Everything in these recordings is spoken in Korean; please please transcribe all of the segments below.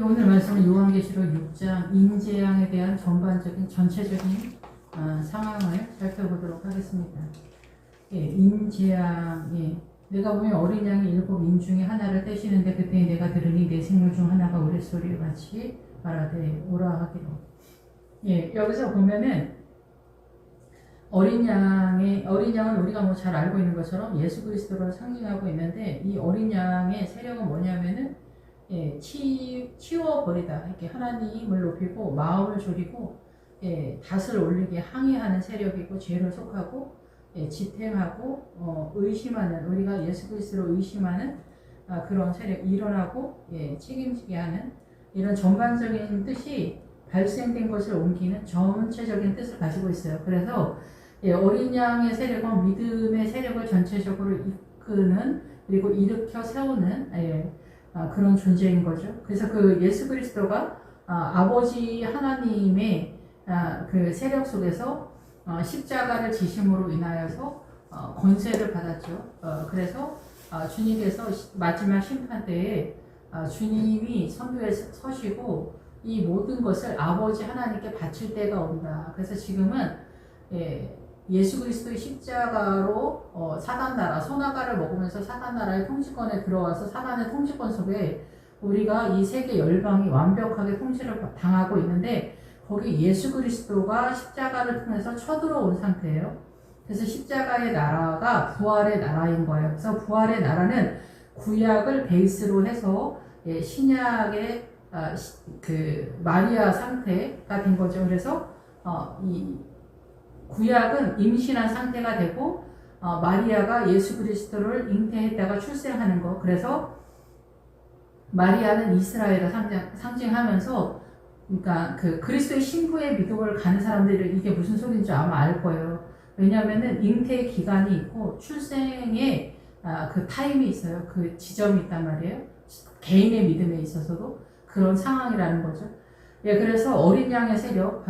오늘 말씀은 요한계시록 6장 인재양에 대한 전반적인 전체적인 상황을 살펴보도록 하겠습니다. 예, 인재양, 예. 내가 보면 어린 양이 7인 중에 하나를 떼시는데 그때 내가 들으니 내 생물 중 하나가 우레소리와 같이 말하되 오라 하기로. 예, 여기서 보면은 어린 양은 우리가 뭐 잘 알고 있는 것처럼 예수 그리스도를 상징하고 있는데, 이 어린 양의 세력은 뭐냐면은 예, 치워버리다, 이렇게 하나님을 높이고 마음을 졸이고 예, 닷을 올리게 항의하는 세력이고, 죄를 속하고 예, 지탱하고 의심하는, 우리가 예수 그리스도를 의심하는 그런 세력, 일어나고 예, 책임지게 하는 이런 전반적인 뜻이 발생된 것을 옮기는 전체적인 뜻을 가지고 있어요. 그래서 예, 어린 양의 세력은 믿음의 세력을 전체적으로 이끄는, 그리고 일으켜 세우는 예, 그런 존재인 거죠. 그래서 그 예수 그리스도가 아버지 하나님의 그 세력 속에서 십자가를 지심으로 인하여서 권세를 받았죠. 그래서 주님께서 마지막 심판 때에 주님이 선두에 서시고 이 모든 것을 아버지 하나님께 바칠 때가 온다. 그래서 지금은 예수 그리스도의 십자가로 사단 나라, 선악과를 먹으면서 사단 나라의 통치권에 들어와서 사단의 통치권 속에 우리가 이 세계 열방이 완벽하게 통치를 당하고 있는데, 거기 예수 그리스도가 십자가를 통해서 쳐들어온 상태예요. 그래서 십자가의 나라가 부활의 나라인 거예요. 그래서 부활의 나라는 구약을 베이스로 해서 신약의 그 마리아 상태가 된 거죠. 그래서 이 구약은 임신한 상태가 되고 마리아가 예수 그리스도를 잉태했다가 출생하는 거. 그래서 마리아는 이스라엘을 상징하면서, 그러니까 그 그리스도의 신부의 믿음을 가는 사람들이 이게 무슨 소리인지 아마 알 거예요. 왜냐하면은 잉태의 기간이 있고 출생의 그 타임이 있어요. 그 지점이 있단 말이에요. 개인의 믿음에 있어서도 그런 상황이라는 거죠. 예, 그래서 어린 양의 세력,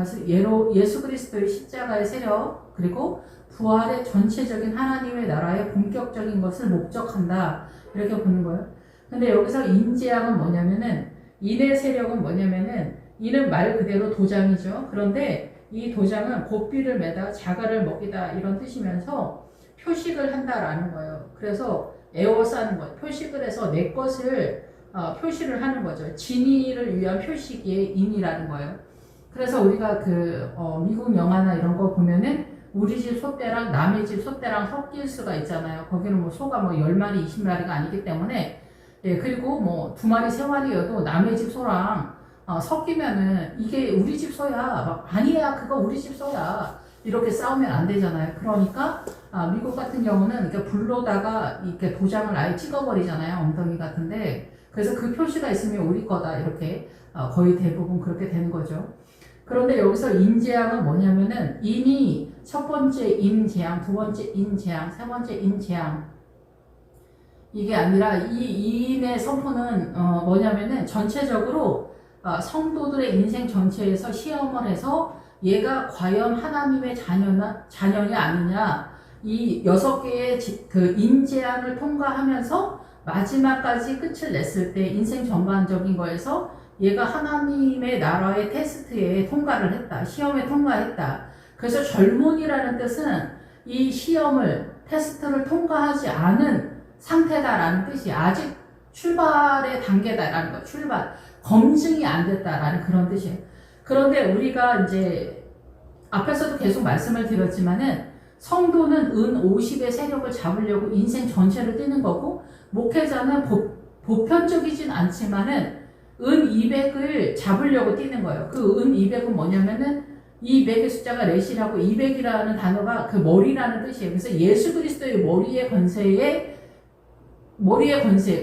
예수 그리스도의 십자가의 세력, 그리고 부활의 전체적인 하나님의 나라의 본격적인 것을 목적한다, 이렇게 보는 거예요. 근데 여기서 인재양은 뭐냐면은, 인의 세력은 뭐냐면은, 이는 말 그대로 도장이죠. 그런데 이 도장은 고삐를 매다 자갈을 먹이다 이런 뜻이면서 표식을 한다라는 거예요. 그래서 에워싸는 것, 표식을 해서 내 것을 표시를 하는 거죠. 진위를 위한 표식이 인이라는 거예요. 그래서 우리가 미국 영화나 이런 거 보면은 우리 집 소떼랑 남의 집 소떼랑 섞일 수가 있잖아요. 거기는 뭐 소가 뭐 10마리, 20마리가 아니기 때문에, 예, 그리고 뭐 2마리, 3마리여도 남의 집 소랑 섞이면은 이게 우리 집 소야, 막 아니야, 그거 우리 집 소야, 이렇게 싸우면 안 되잖아요. 그러니까 미국 같은 경우는 이렇게 불로다가 이렇게 도장을 아예 찍어버리잖아요, 엉덩이 같은데. 그래서 그 표시가 있으면 우리 거다, 이렇게 거의 대부분 그렇게 되는 거죠. 그런데 여기서 인재양은 뭐냐면은, 인이 첫 번째 인재양, 두 번째 인재양, 세 번째 인재양, 이게 아니라 이 인의 선포는 뭐냐면은 전체적으로 성도들의 인생 전체에서 시험을 해서 얘가 과연 하나님의 자녀냐 아니냐, 이 6개의 그 인재양을 통과하면서 마지막까지 끝을 냈을 때 인생 전반적인 거에서 얘가 하나님의 나라의 테스트에 통과를 했다, 시험에 통과했다. 그래서 젊은이라는 뜻은 이 시험을, 테스트를 통과하지 않은 상태다라는 뜻이, 아직 출발의 단계다라는 거, 검증이 안 됐다라는 그런 뜻이에요. 그런데 우리가 이제 앞에서도 계속 말씀을 드렸지만은, 성도는 은 50의 세력을 잡으려고 인생 전체를 뛰는 거고, 목회자는 보편적이진 않지만은 은 200을 잡으려고 뛰는 거예요. 그 은 200은 뭐냐면은, 이 100의 숫자가 렛이라고, 200이라는 단어가 그 머리라는 뜻이에요. 그래서 예수 그리스도의 머리의 권세,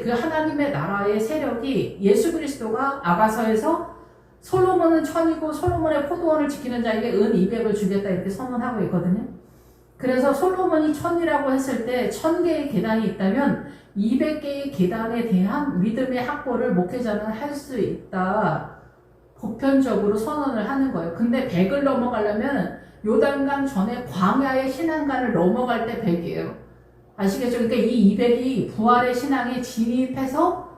그 하나님의 나라의 세력이, 예수 그리스도가 아가서에서 솔로몬은 천이고 솔로몬의 포도원을 지키는 자에게 은 200을 주겠다, 이렇게 선언하고 있거든요. 그래서 솔로몬이 천이라고 했을 때 1000개의 계단이 있다면 200개의 계단에 대한 믿음의 확보를 목회자는 할 수 있다, 보편적으로 선언을 하는 거예요. 근데 100을 넘어가려면 요단강 전에 광야의 신앙간을 넘어갈 때 100이에요. 아시겠죠? 그러니까 이 200이 부활의 신앙에 진입해서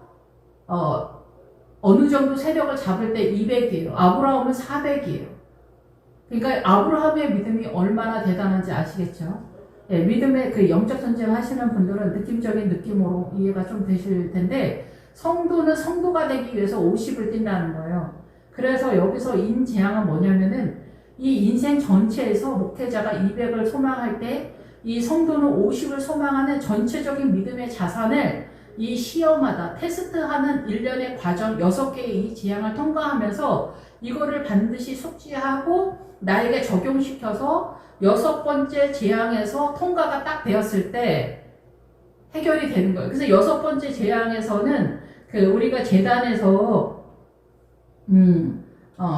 어느 정도 세력을 잡을 때 200이에요. 아브라함은 400이에요. 그러니까 아브라함의 믿음이 얼마나 대단한지 아시겠죠? 예, 믿음의 그 영적 전쟁 하시는 분들은 느낌적인 느낌으로 이해가 좀 되실 텐데, 성도는 성도가 되기 위해서 50을 뛴다는 거예요. 그래서 여기서 인재앙은 뭐냐면은 이 인생 전체에서 목회자가 200을 소망할 때 이 성도는 50을 소망하는 전체적인 믿음의 자산을 이 시험하다, 테스트하는 일련의 과정 6개의 이 재앙을 통과하면서 이거를 반드시 숙지하고 나에게 적용시켜서 6번째 재앙에서 통과가 딱 되었을 때 해결이 되는 거예요. 그래서 6번째 재앙에서는 그 우리가 제단에서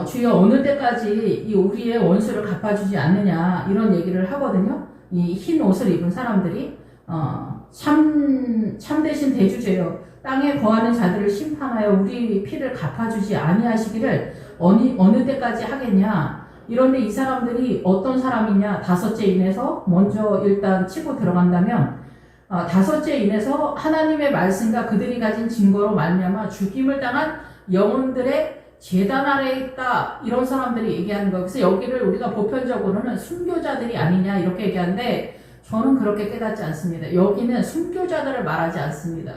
주여 어느 때까지 이 우리의 원수를 갚아주지 않느냐 이런 얘기를 하거든요. 이 흰 옷을 입은 사람들이 참되신 대주제여 땅에 거하는 자들을 심판하여 우리 피를 갚아주지 아니하시기를 어느 때까지 하겠냐. 이런데 이 사람들이 어떤 사람이냐. 5째 인해서 먼저 일단 치고 들어간다면 5째 인해서 하나님의 말씀과 그들이 가진 증거로 말미암아 죽임을 당한 영혼들의 제단 아래에 있다. 이런 사람들이 얘기하는 거예요. 그래서 여기를 우리가 보편적으로는 순교자들이 아니냐 이렇게 얘기하는데 저는 그렇게 깨닫지 않습니다. 여기는 순교자들을 말하지 않습니다.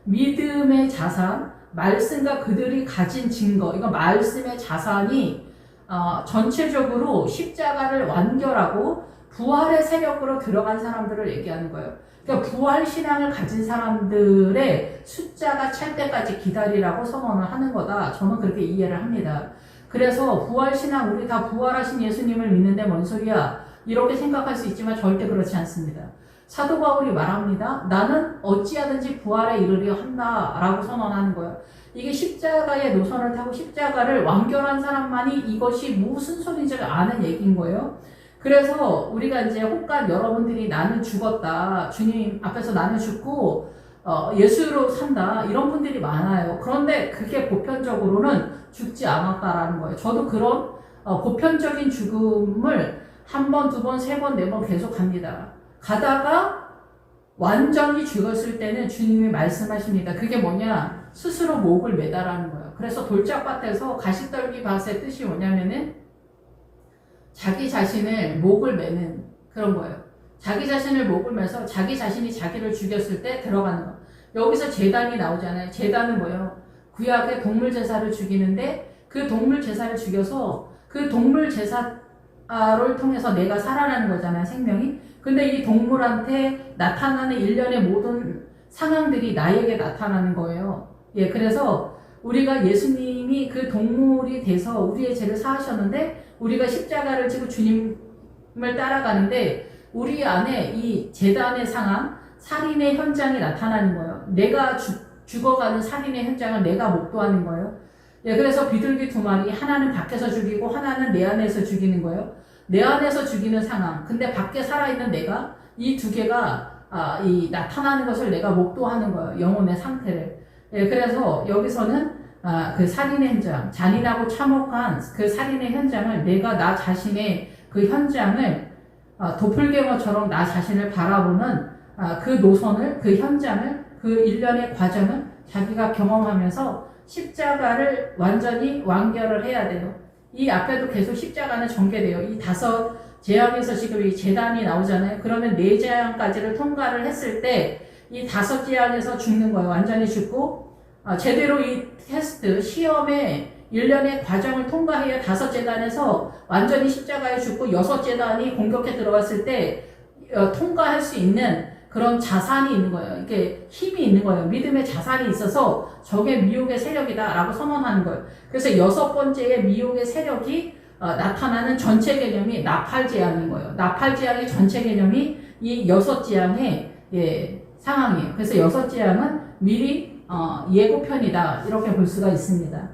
믿음의 자산, 말씀과 그들이 가진 증거, 이거 말씀의 자산이 전체적으로 십자가를 완결하고 부활의 세력으로 들어간 사람들을 얘기하는 거예요. 그러니까 부활 신앙을 가진 사람들의 숫자가 찰 때까지 기다리라고 선언을 하는 거다. 저는 그렇게 이해를 합니다. 그래서 부활 신앙, 우리 다 부활하신 예수님을 믿는데 뭔 소리야? 이렇게 생각할 수 있지만 절대 그렇지 않습니다. 사도 바울이 말합니다. 나는 어찌하든지 부활에 이르려 한다라고 선언하는 거예요. 이게 십자가의 노선을 타고 십자가를 완결한 사람만이 이것이 무슨 소리인지 아는 얘기인 거예요. 그래서 우리가 이제 혹간 여러분들이 나는 죽었다. 주님 앞에서 나는 죽고 예수로 산다. 이런 분들이 많아요. 그런데 그게 보편적으로는 죽지 않았다라는 거예요. 저도 그런 보편적인 죽음을 1번, 2번, 3번, 4번 계속 갑니다. 가다가 완전히 죽었을 때는 주님이 말씀하십니다. 그게 뭐냐? 스스로 목을 매달라는 거예요. 그래서 돌짝밭에서 가시떨기 밭의 뜻이 뭐냐면은 자기 자신을 목을 매는 그런 거예요. 자기 자신을 목을 매서 자기 자신이 자기를 죽였을 때 들어가는 거. 여기서 제단이 나오잖아요. 제단은 뭐예요? 구약의 동물 제사를 죽이는데 그 동물 제사를 죽여서 그 동물 제사를 통해서 내가 살아나는 거잖아요. 생명이. 근데 이 동물한테 나타나는 일련의 모든 상황들이 나에게 나타나는 거예요. 예, 그래서 우리가 예수님이 그 동물이 돼서 우리의 죄를 사하셨는데 우리가 십자가를 지고 주님을 따라가는데 우리 안에 이 제단의 상황, 살인의 현장이 나타나는 거예요. 내가 죽어가는 살인의 현장을 내가 목도하는 거예요. 예, 그래서 비둘기 2마리, 하나는 밖에서 죽이고 하나는 내 안에서 죽이는 거예요. 내 안에서 죽이는 상황, 근데 밖에 살아있는 내가 이 2개가 나타나는 것을 내가 목도하는 거예요. 영혼의 상태를. 예, 그래서 여기서는 그 살인의 현장, 잔인하고 참혹한 그 살인의 현장을 내가 나 자신의 그 현장을 도플갱어처럼 나 자신을 바라보는 그 노선을, 그 현장을, 그 일련의 과정을 자기가 경험하면서 십자가를 완전히 완결을 해야 돼요. 이 앞에도 계속 십자가는 전개돼요. 이 5 재앙에서 지금 이 재단이 나오잖아요. 그러면 4 재앙까지를 통과를 했을 때 이 5 재앙에서 죽는 거예요. 완전히 죽고 제대로 이 테스트, 시험의 일련의 과정을 통과해야 5 재단에서 완전히 십자가에 죽고 6 재단이 공격해 들어왔을 때 통과할 수 있는 그런 자산이 있는 거예요. 이게 힘이 있는 거예요. 믿음의 자산이 있어서 저게 미혹의 세력이다 라고 선언하는 거예요. 그래서 6번째의 미혹의 세력이 나타나는 전체 개념이 나팔재앙인 거예요. 나팔재앙의 전체 개념이 이 6재앙의 상황이에요. 그래서 6재앙은 미리 예고편이다 이렇게 볼 수가 있습니다.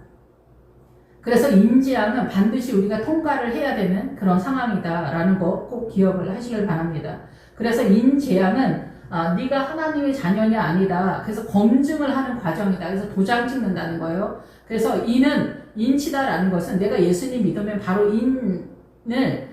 그래서 인재앙은 반드시 우리가 통과를 해야 되는 그런 상황이다라는 거 꼭 기억을 하시길 바랍니다. 그래서 인재앙은 네가 하나님의 자녀냐 아니다. 그래서 검증을 하는 과정이다. 그래서 도장 찍는다는 거예요. 그래서 인은 인치다라는 것은 내가 예수님 믿으면 바로 인을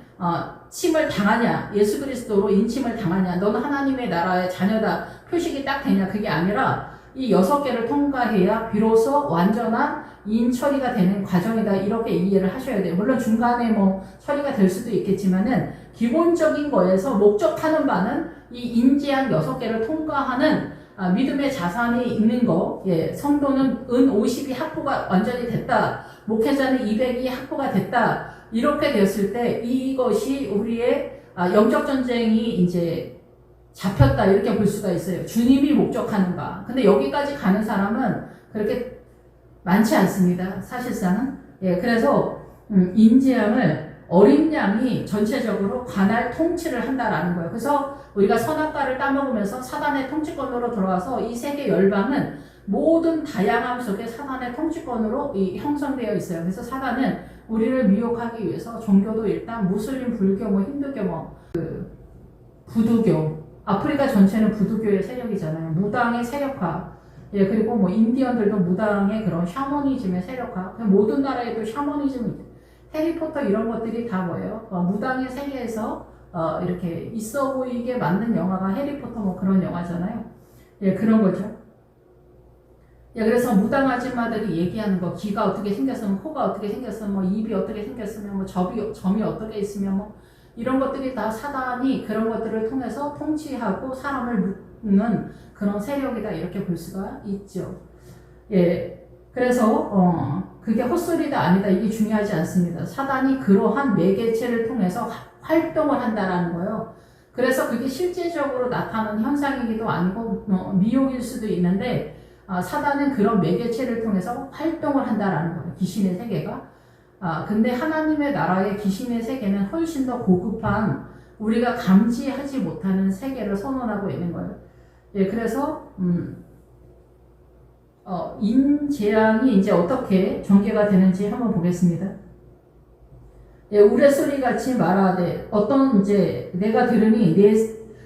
침을 당하냐, 예수 그리스도로 인침을 당하냐, 너는 하나님의 나라의 자녀다 표식이 딱 되냐, 그게 아니라 이 6개를 통과해야 비로소 완전한 인 처리가 되는 과정이다. 이렇게 이해를 하셔야 돼요. 물론 중간에 뭐 처리가 될 수도 있겠지만은 기본적인 거에서 목적하는 바는 이 인지한 6개를 통과하는 믿음의 자산이 있는 거. 예, 성도는 은 50이 확보가 완전히 됐다. 목회자는 200이 확보가 됐다. 이렇게 되었을 때 이것이 우리의 영적 전쟁이 이제 잡혔다. 이렇게 볼 수가 있어요. 주님이 목적하는 바. 근데 여기까지 가는 사람은 그렇게 많지 않습니다. 사실상은. 예, 그래서 인재양을 어린 양이 전체적으로 관할 통치를 한다라는 거예요. 그래서 우리가 선악과를 따먹으면서 사단의 통치권으로 들어와서 이 세계 열방은 모든 다양함 속에 사단의 통치권으로 형성되어 있어요. 그래서 사단은 우리를 미혹하기 위해서 종교도 일단 무슬림, 불교, 뭐 힌두교, 부두교, 아프리카 전체는 부두교의 세력이잖아요. 무당의 세력화. 예, 그리고 뭐 인디언들도 무당의 그런 샤머니즘의 세력화. 모든 나라에도 샤머니즘이 있죠. 해리포터 이런 것들이 다 뭐예요? 무당의 세계에서 이렇게 있어 보이게 만든 영화가 해리포터 뭐 그런 영화잖아요. 예, 그런 거죠. 예, 그래서 무당 아줌마들이 얘기하는 거, 귀가 어떻게 생겼으면, 코가 어떻게 생겼으면, 뭐 입이 어떻게 생겼으면, 뭐 점이 어떻게 있으면, 뭐 이런 것들이 다 사단이 그런 것들을 통해서 통치하고 사람을 묶는 그런 세력이다. 이렇게 볼 수가 있죠. 예, 그래서 그게 헛소리다 아니다 이게 중요하지 않습니다. 사단이 그러한 매개체를 통해서 활동을 한다라는 거예요. 그래서 그게 실제적으로 나타나는 현상이기도 아니고 미혹일 수도 있는데 사단은 그런 매개체를 통해서 활동을 한다라는 거예요. 귀신의 세계가. 근데 하나님의 나라의 귀신의 세계는 훨씬 더 고급한 우리가 감지하지 못하는 세계를 선언하고 있는 거예요. 예, 그래서 인재앙이 이제 어떻게 전개가 되는지 한번 보겠습니다. 예, 우레소리 같이 말하되 어떤 이제 내가 들으니 네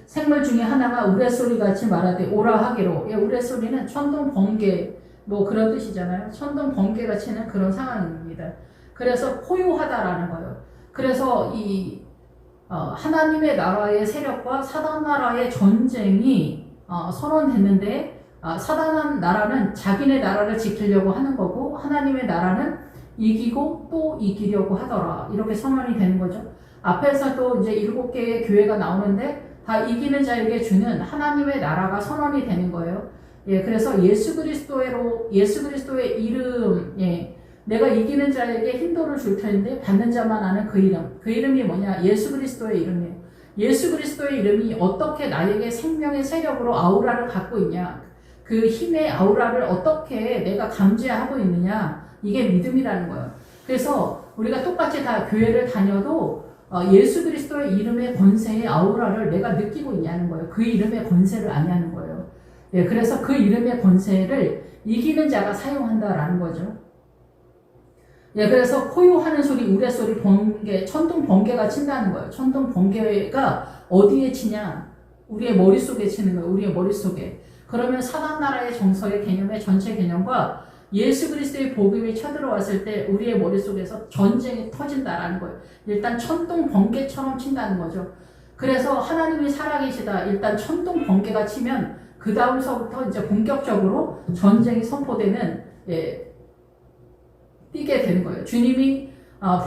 생물 중에 하나가 우레소리 같이 말하되 오라 하기로. 예, 우레소리는 천둥 번개 뭐 그런 뜻이잖아요. 천둥 번개가 치는 그런 상황입니다. 그래서 포효하다라는 거예요. 그래서 이 하나님의 나라의 세력과 사단 나라의 전쟁이 선언됐는데 사단 나라는 자기네 나라를 지키려고 하는 거고 하나님의 나라는 이기고 또 이기려고 하더라. 이렇게 선언이 되는 거죠. 앞에서도 이제 7개의 교회가 나오는데 다 이기는 자에게 주는 하나님의 나라가 선언이 되는 거예요. 예, 그래서 예수 그리스도의 이름, 예, 내가 이기는 자에게 힌도를 줄 텐데 받는 자만 아는 그 이름. 그 이름이 뭐냐? 예수 그리스도의 이름이에요. 예수 그리스도의 이름이 어떻게 나에게 생명의 세력으로 아우라를 갖고 있냐? 그 힘의 아우라를 어떻게 내가 감지하고 있느냐? 이게 믿음이라는 거예요. 그래서 우리가 똑같이 다 교회를 다녀도 예수 그리스도의 이름의 권세의 아우라를 내가 느끼고 있냐는 거예요. 그 이름의 권세를 아냐는 거예요. 예, 그래서 그 이름의 권세를 이기는 자가 사용한다라는 거죠. 예, 그래서 포효하는 소리, 우레소리, 번개, 천둥 번개가 친다는 거예요. 천둥 번개가 어디에 치냐? 우리의 머릿속에 치는 거예요. 우리의 머릿속에. 그러면 사단 나라의 정서의 개념의 전체 개념과 예수 그리스도의 복음이 쳐들어왔을 때 우리의 머릿속에서 전쟁이 터진다라는 거예요. 일단 천둥 번개처럼 친다는 거죠. 그래서 하나님이 살아계시다. 일단 천둥 번개가 치면 그 다음서부터 이제 본격적으로 전쟁이 선포되는 뛰게 되는 거예요. 주님이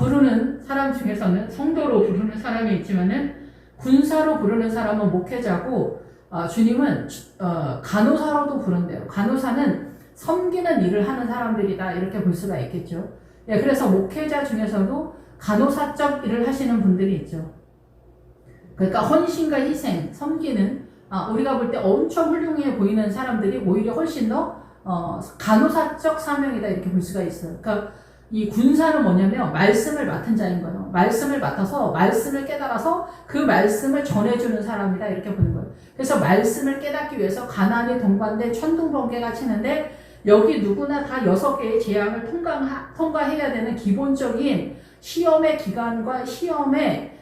부르는 사람 중에서는 성도로 부르는 사람이 있지만은 군사로 부르는 사람은 목회자고 주님은 간호사로도 부른대요. 간호사는 섬기는 일을 하는 사람들이다 이렇게 볼 수가 있겠죠. 예, 그래서 목회자 중에서도 간호사적 일을 하시는 분들이 있죠. 그러니까 헌신과 희생, 섬기는 우리가 볼 때 엄청 훌륭해 보이는 사람들이 오히려 훨씬 더 간호사적 사명이다 이렇게 볼 수가 있어요. 그러니까 이 군사는 뭐냐면 말씀을 맡은 자인 거예요. 말씀을 맡아서 말씀을 깨달아서 그 말씀을 전해주는 사람이다 이렇게 보는 거예요. 그래서 말씀을 깨닫기 위해서 가나안이 동반돼 천둥번개가 치는데 여기 누구나 다 6개의 재앙을 통과해야 되는 기본적인 시험의 기간과 시험의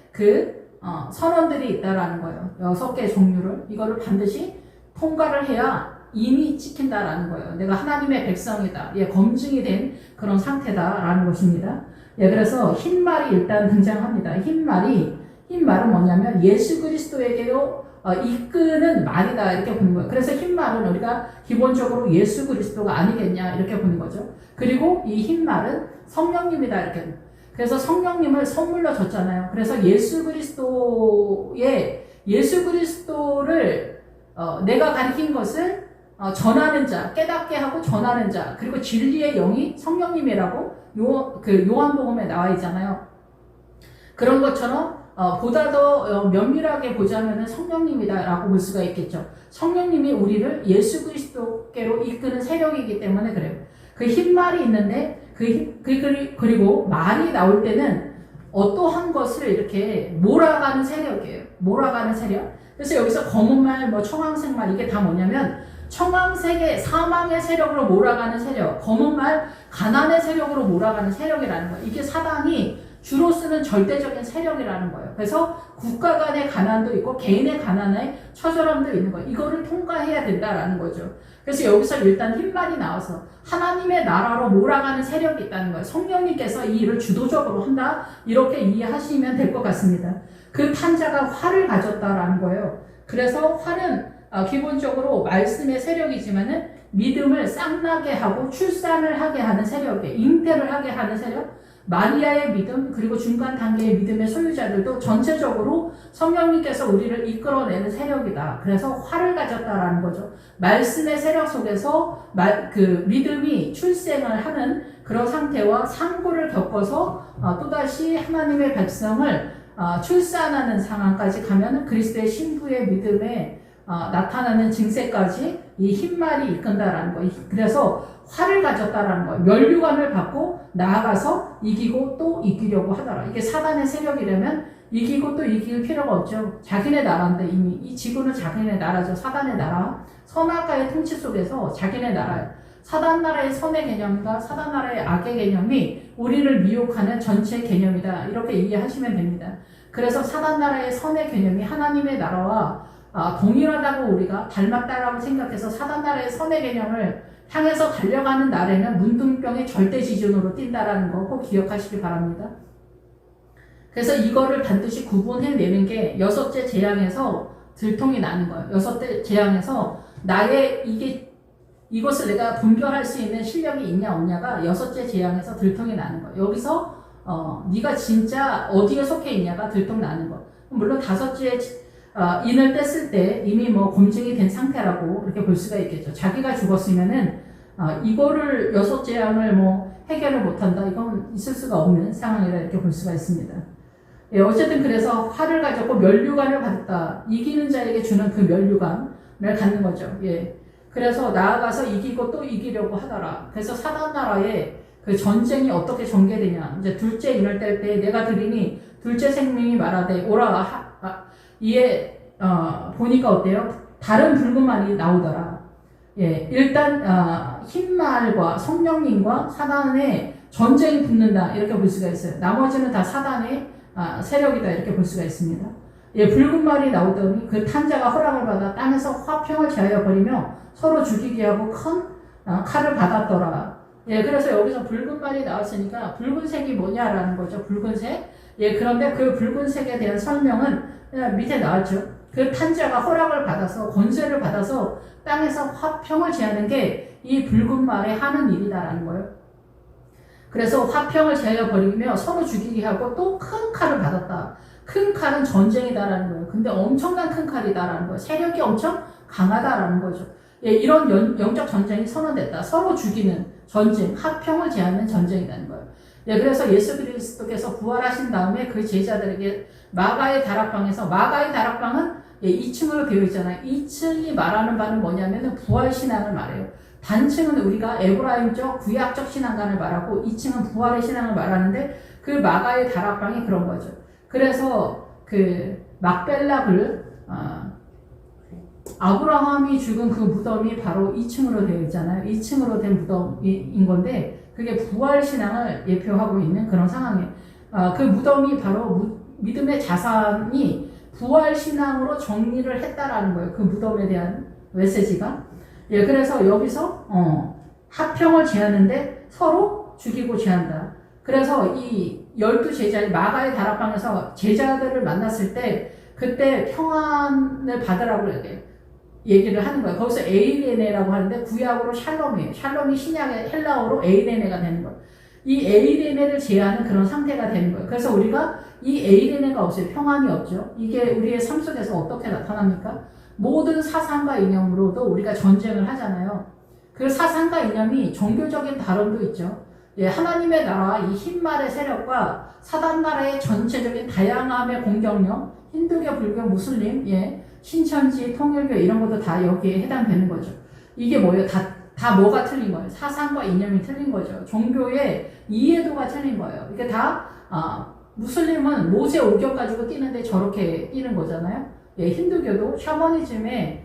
선언들이 있다라는 거예요. 6개의 종류를 이거를 반드시 통과를 해야 이미 지킨다라는 거예요. 내가 하나님의 백성이다. 예, 검증이 된 그런 상태다라는 것입니다. 예, 그래서 흰 말이 일단 등장합니다. 흰 말은 뭐냐면 예수 그리스도에게로 이끄는 말이다 이렇게 보는 거예요. 그래서 흰 말은 우리가 기본적으로 예수 그리스도가 아니겠냐 이렇게 보는 거죠. 그리고 이 흰 말은 성령님이다 이렇게. 그래서 성령님을 선물로 줬잖아요. 그래서 예수 그리스도를 내가 가리킨 것을 전하는 자, 깨닫게 하고 전하는 자, 그리고 진리의 영이 성령님이라고 요한복음에 나와 있잖아요. 그런 것처럼 보다 더 면밀하게 보자면 성령님이다라고 볼 수가 있겠죠. 성령님이 우리를 예수 그리스도께로 이끄는 세력이기 때문에 그래요. 그 흰 말이 있는데 그리고 말이 나올 때는 어떠한 것을 이렇게 몰아가는 세력이에요. 몰아가는 세력. 그래서 여기서 검은 말, 청황색 말 이게 다 뭐냐면 청황색의 사망의 세력으로 몰아가는 세력, 검은 말 가난의 세력으로 몰아가는 세력이라는 거예요. 이게 사단이 주로 쓰는 절대적인 세력이라는 거예요. 그래서 국가 간의 가난도 있고 개인의 가난의 처절함도 있는 거예요. 이거를 통과해야 된다라는 거죠. 그래서 여기서 일단 흰말이 나와서 하나님의 나라로 몰아가는 세력이 있다는 거예요. 성령님께서 이 일을 주도적으로 한다 이렇게 이해하시면 될 것 같습니다. 그 탄자가 활을 가졌다라는 거예요. 그래서 활은 기본적으로 말씀의 세력이지만은 믿음을 쌍나게 하고 출산을 하게 하는 세력이에요. 잉태를 하게 하는 세력. 마리아의 믿음 그리고 중간 단계의 믿음의 소유자들도 전체적으로 성령님께서 우리를 이끌어내는 세력이다. 그래서 활을 가졌다라는 거죠. 말씀의 세력 속에서 믿음이 출생을 하는 그런 상태와 상고를 겪어서 또다시 하나님의 백성을 출산하는 상황까지 가면 그리스도의 신부의 믿음에 나타나는 증세까지 이 흰말이 이끈다라는 거예요. 그래서 활을 가졌다라는 거예요. 면류관을 받고 나아가서 이기고 또 이기려고 하더라. 이게 사단의 세력이라면 이기고 또 이길 필요가 없죠. 자기네 나라인데 이미 이 지구는 자기네 나라죠. 사단의 나라. 선악과의 통치 속에서 자기네 나라예요. 사단 나라의 선의 개념과 사단 나라의 악의 개념이 우리를 미혹하는 전체 개념이다. 이렇게 이해하시면 됩니다. 그래서 사단 나라의 선의 개념이 하나님의 나라와 동일하다고 우리가 닮았다라고 생각해서 사단 나라의 선의 개념을 향해서 달려가는 날에는 문둥병의 절대 지존으로 뛴다라는 거 꼭 기억하시기 바랍니다. 그래서 이거를 반드시 구분해내는 게 여섯째 재앙에서 들통이 나는 거예요. 여섯째 재앙에서 이것을 내가 분별할 수 있는 실력이 있냐 없냐가 여섯째 재앙에서 들통이 나는 거예요. 여기서 네가 진짜 어디에 속해 있냐가 들통 나는 거예요. 물론 다섯째 인을 뗐을 때 이미 검증이 된 상태라고 이렇게 볼 수가 있겠죠. 자기가 죽었으면은 이거를 여섯 재앙을 해결을 못한다. 이건 있을 수가 없는 상황이라 이렇게 볼 수가 있습니다. 예, 어쨌든 그래서 활을 가졌고 면류관을 받았다. 이기는 자에게 주는 그 면류관을 갖는 거죠. 예. 그래서 나아가서 이기고 또 이기려고 하더라. 그래서 사단 나라의 그 전쟁이 어떻게 전개되냐. 이제 둘째 인을 뗄 때 내가 들으니 둘째 생명이 말하되 오라 이에 보니까 어때요? 다른 붉은 말이 나오더라. 예, 일단 흰말과 성령님과 사단의 전쟁이 붙는다 이렇게 볼 수가 있어요. 나머지는 다 사단의 세력이다 이렇게 볼 수가 있습니다. 예, 붉은 말이 나오더니 그 탄자가 허락을 받아 땅에서 화평을 제하여 버리며 서로 죽이게 하고 큰 칼을 받았더라. 예, 그래서 여기서 붉은 말이 나왔으니까 붉은색이 뭐냐라는 거죠. 붉은색. 예, 그런데 그 붉은색에 대한 설명은 밑에 나왔죠. 그 탄자가 허락을 받아서 권세를 받아서 땅에서 화평을 제하는 게 이 붉은 말에 하는 일이다라는 거예요. 그래서 화평을 제하여 버리며 서로 죽이게 하고 또 큰 칼을 받았다. 큰 칼은 전쟁이다라는 거예요. 근데 엄청난 큰 칼이다라는 거예요. 세력이 엄청 강하다라는 거죠. 예, 이런 영적 전쟁이 선언됐다. 서로 죽이는 전쟁, 화평을 제하는 전쟁이라는 거예요. 예, 그래서 예수 그리스도께서 부활하신 다음에 그 제자들에게 마가의 다락방에서 마가의 다락방은 2층으로 되어 있잖아요. 2층이 말하는 바는 뭐냐면은 부활신앙을 말해요. 단층은 우리가 에브라임적 구약적 신앙관을 말하고 2층은 부활의 신앙을 말하는데 그 마가의 다락방이 그런 거죠. 그래서 그 막벨라 그릇 아브라함이 죽은 그 무덤이 바로 2층으로 되어 있잖아요. 2층으로 된 무덤인 건데 그게 부활신앙을 예표하고 있는 그런 상황이에요. 그 무덤이 바로 믿음의 자산이 부활신앙으로 정리를 했다라는 거예요. 그 무덤에 대한 메시지가. 예, 그래서 여기서 화평을 제하는데 서로 죽이고 제한다. 그래서 이 12 제자, 마가의 다락방에서 제자들을 만났을 때 그때 평안을 받으라고 얘기를 하는 거예요. 거기서 에이레네라고 하는데 구약으로 샬롬이에요. 샬롬이 신약의 헬라어로 에이레네가 되는 거예요. 이 에이레네를 제하는 그런 상태가 되는 거예요. 그래서 우리가 이 에이레네가 없어요. 평안이 없죠. 이게 우리의 삶 속에서 어떻게 나타납니까? 모든 사상과 이념으로도 우리가 전쟁을 하잖아요. 그 사상과 이념이 종교적인 다름도 있죠. 예, 하나님의 나라와 이 흰말의 세력과 사단 나라의 전체적인 다양함의 공격력, 힌두교, 불교, 무슬림, 예, 신천지, 통일교 이런 것도 다 여기에 해당되는 거죠. 이게 뭐예요? 다 뭐가 틀린 거예요? 사상과 이념이 틀린 거죠. 종교의 이해도가 틀린 거예요. 이게 다 무슬림은 모세 오경 가지고 뛰는데 저렇게 뛰는 거잖아요. 예, 힌두교도 샤머니즘의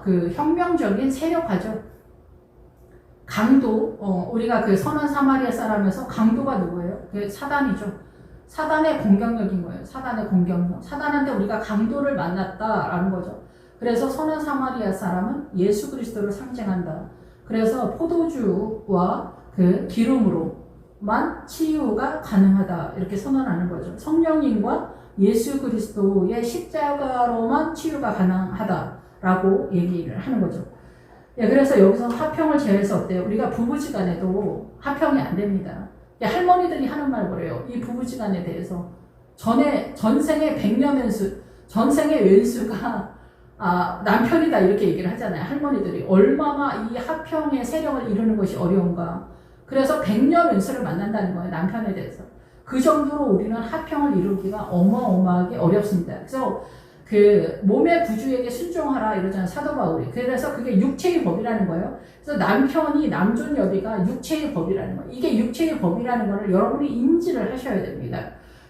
그 혁명적인 세력화죠. 강도, 우리가 그 선한 사마리아 사람에서 강도가 누구예요? 그 사단이죠. 사단의 공격력인 거예요. 사단의 공격력. 사단한테 우리가 강도를 만났다라는 거죠. 그래서 선한 사마리아 사람은 예수 그리스도를 상징한다. 그래서 포도주와 그 기름으로만 치유가 가능하다. 이렇게 선언하는 거죠. 성령님과 예수 그리스도의 십자가로만 치유가 가능하다라고 얘기를 하는 거죠. 예, 그래서 여기서 화평을 제외해서 어때요? 우리가 부부지간에도 화평이 안 됩니다. 예, 할머니들이 하는 말 뭐래요? 이 부부지간에 대해서 전생에 백년왼수, 전생의 왼수가 남편이다 이렇게 얘기를 하잖아요. 할머니들이 얼마나 이 화평의 세력을 이루는 것이 어려운가. 그래서 백년왼수를 만난다는 거예요. 남편에 대해서. 그 정도로 우리는 화평을 이루기가 어마어마하게 어렵습니다. 그래서 그 몸의 부주에게 순종하라 이러잖아요. 사도 바울이. 그래서 그게 육체의 법이라는 거예요. 그래서 남편이 남존 여비가 육체의 법이라는 거예요. 이게 육체의 법이라는 거를 여러분이 인지를 하셔야 됩니다.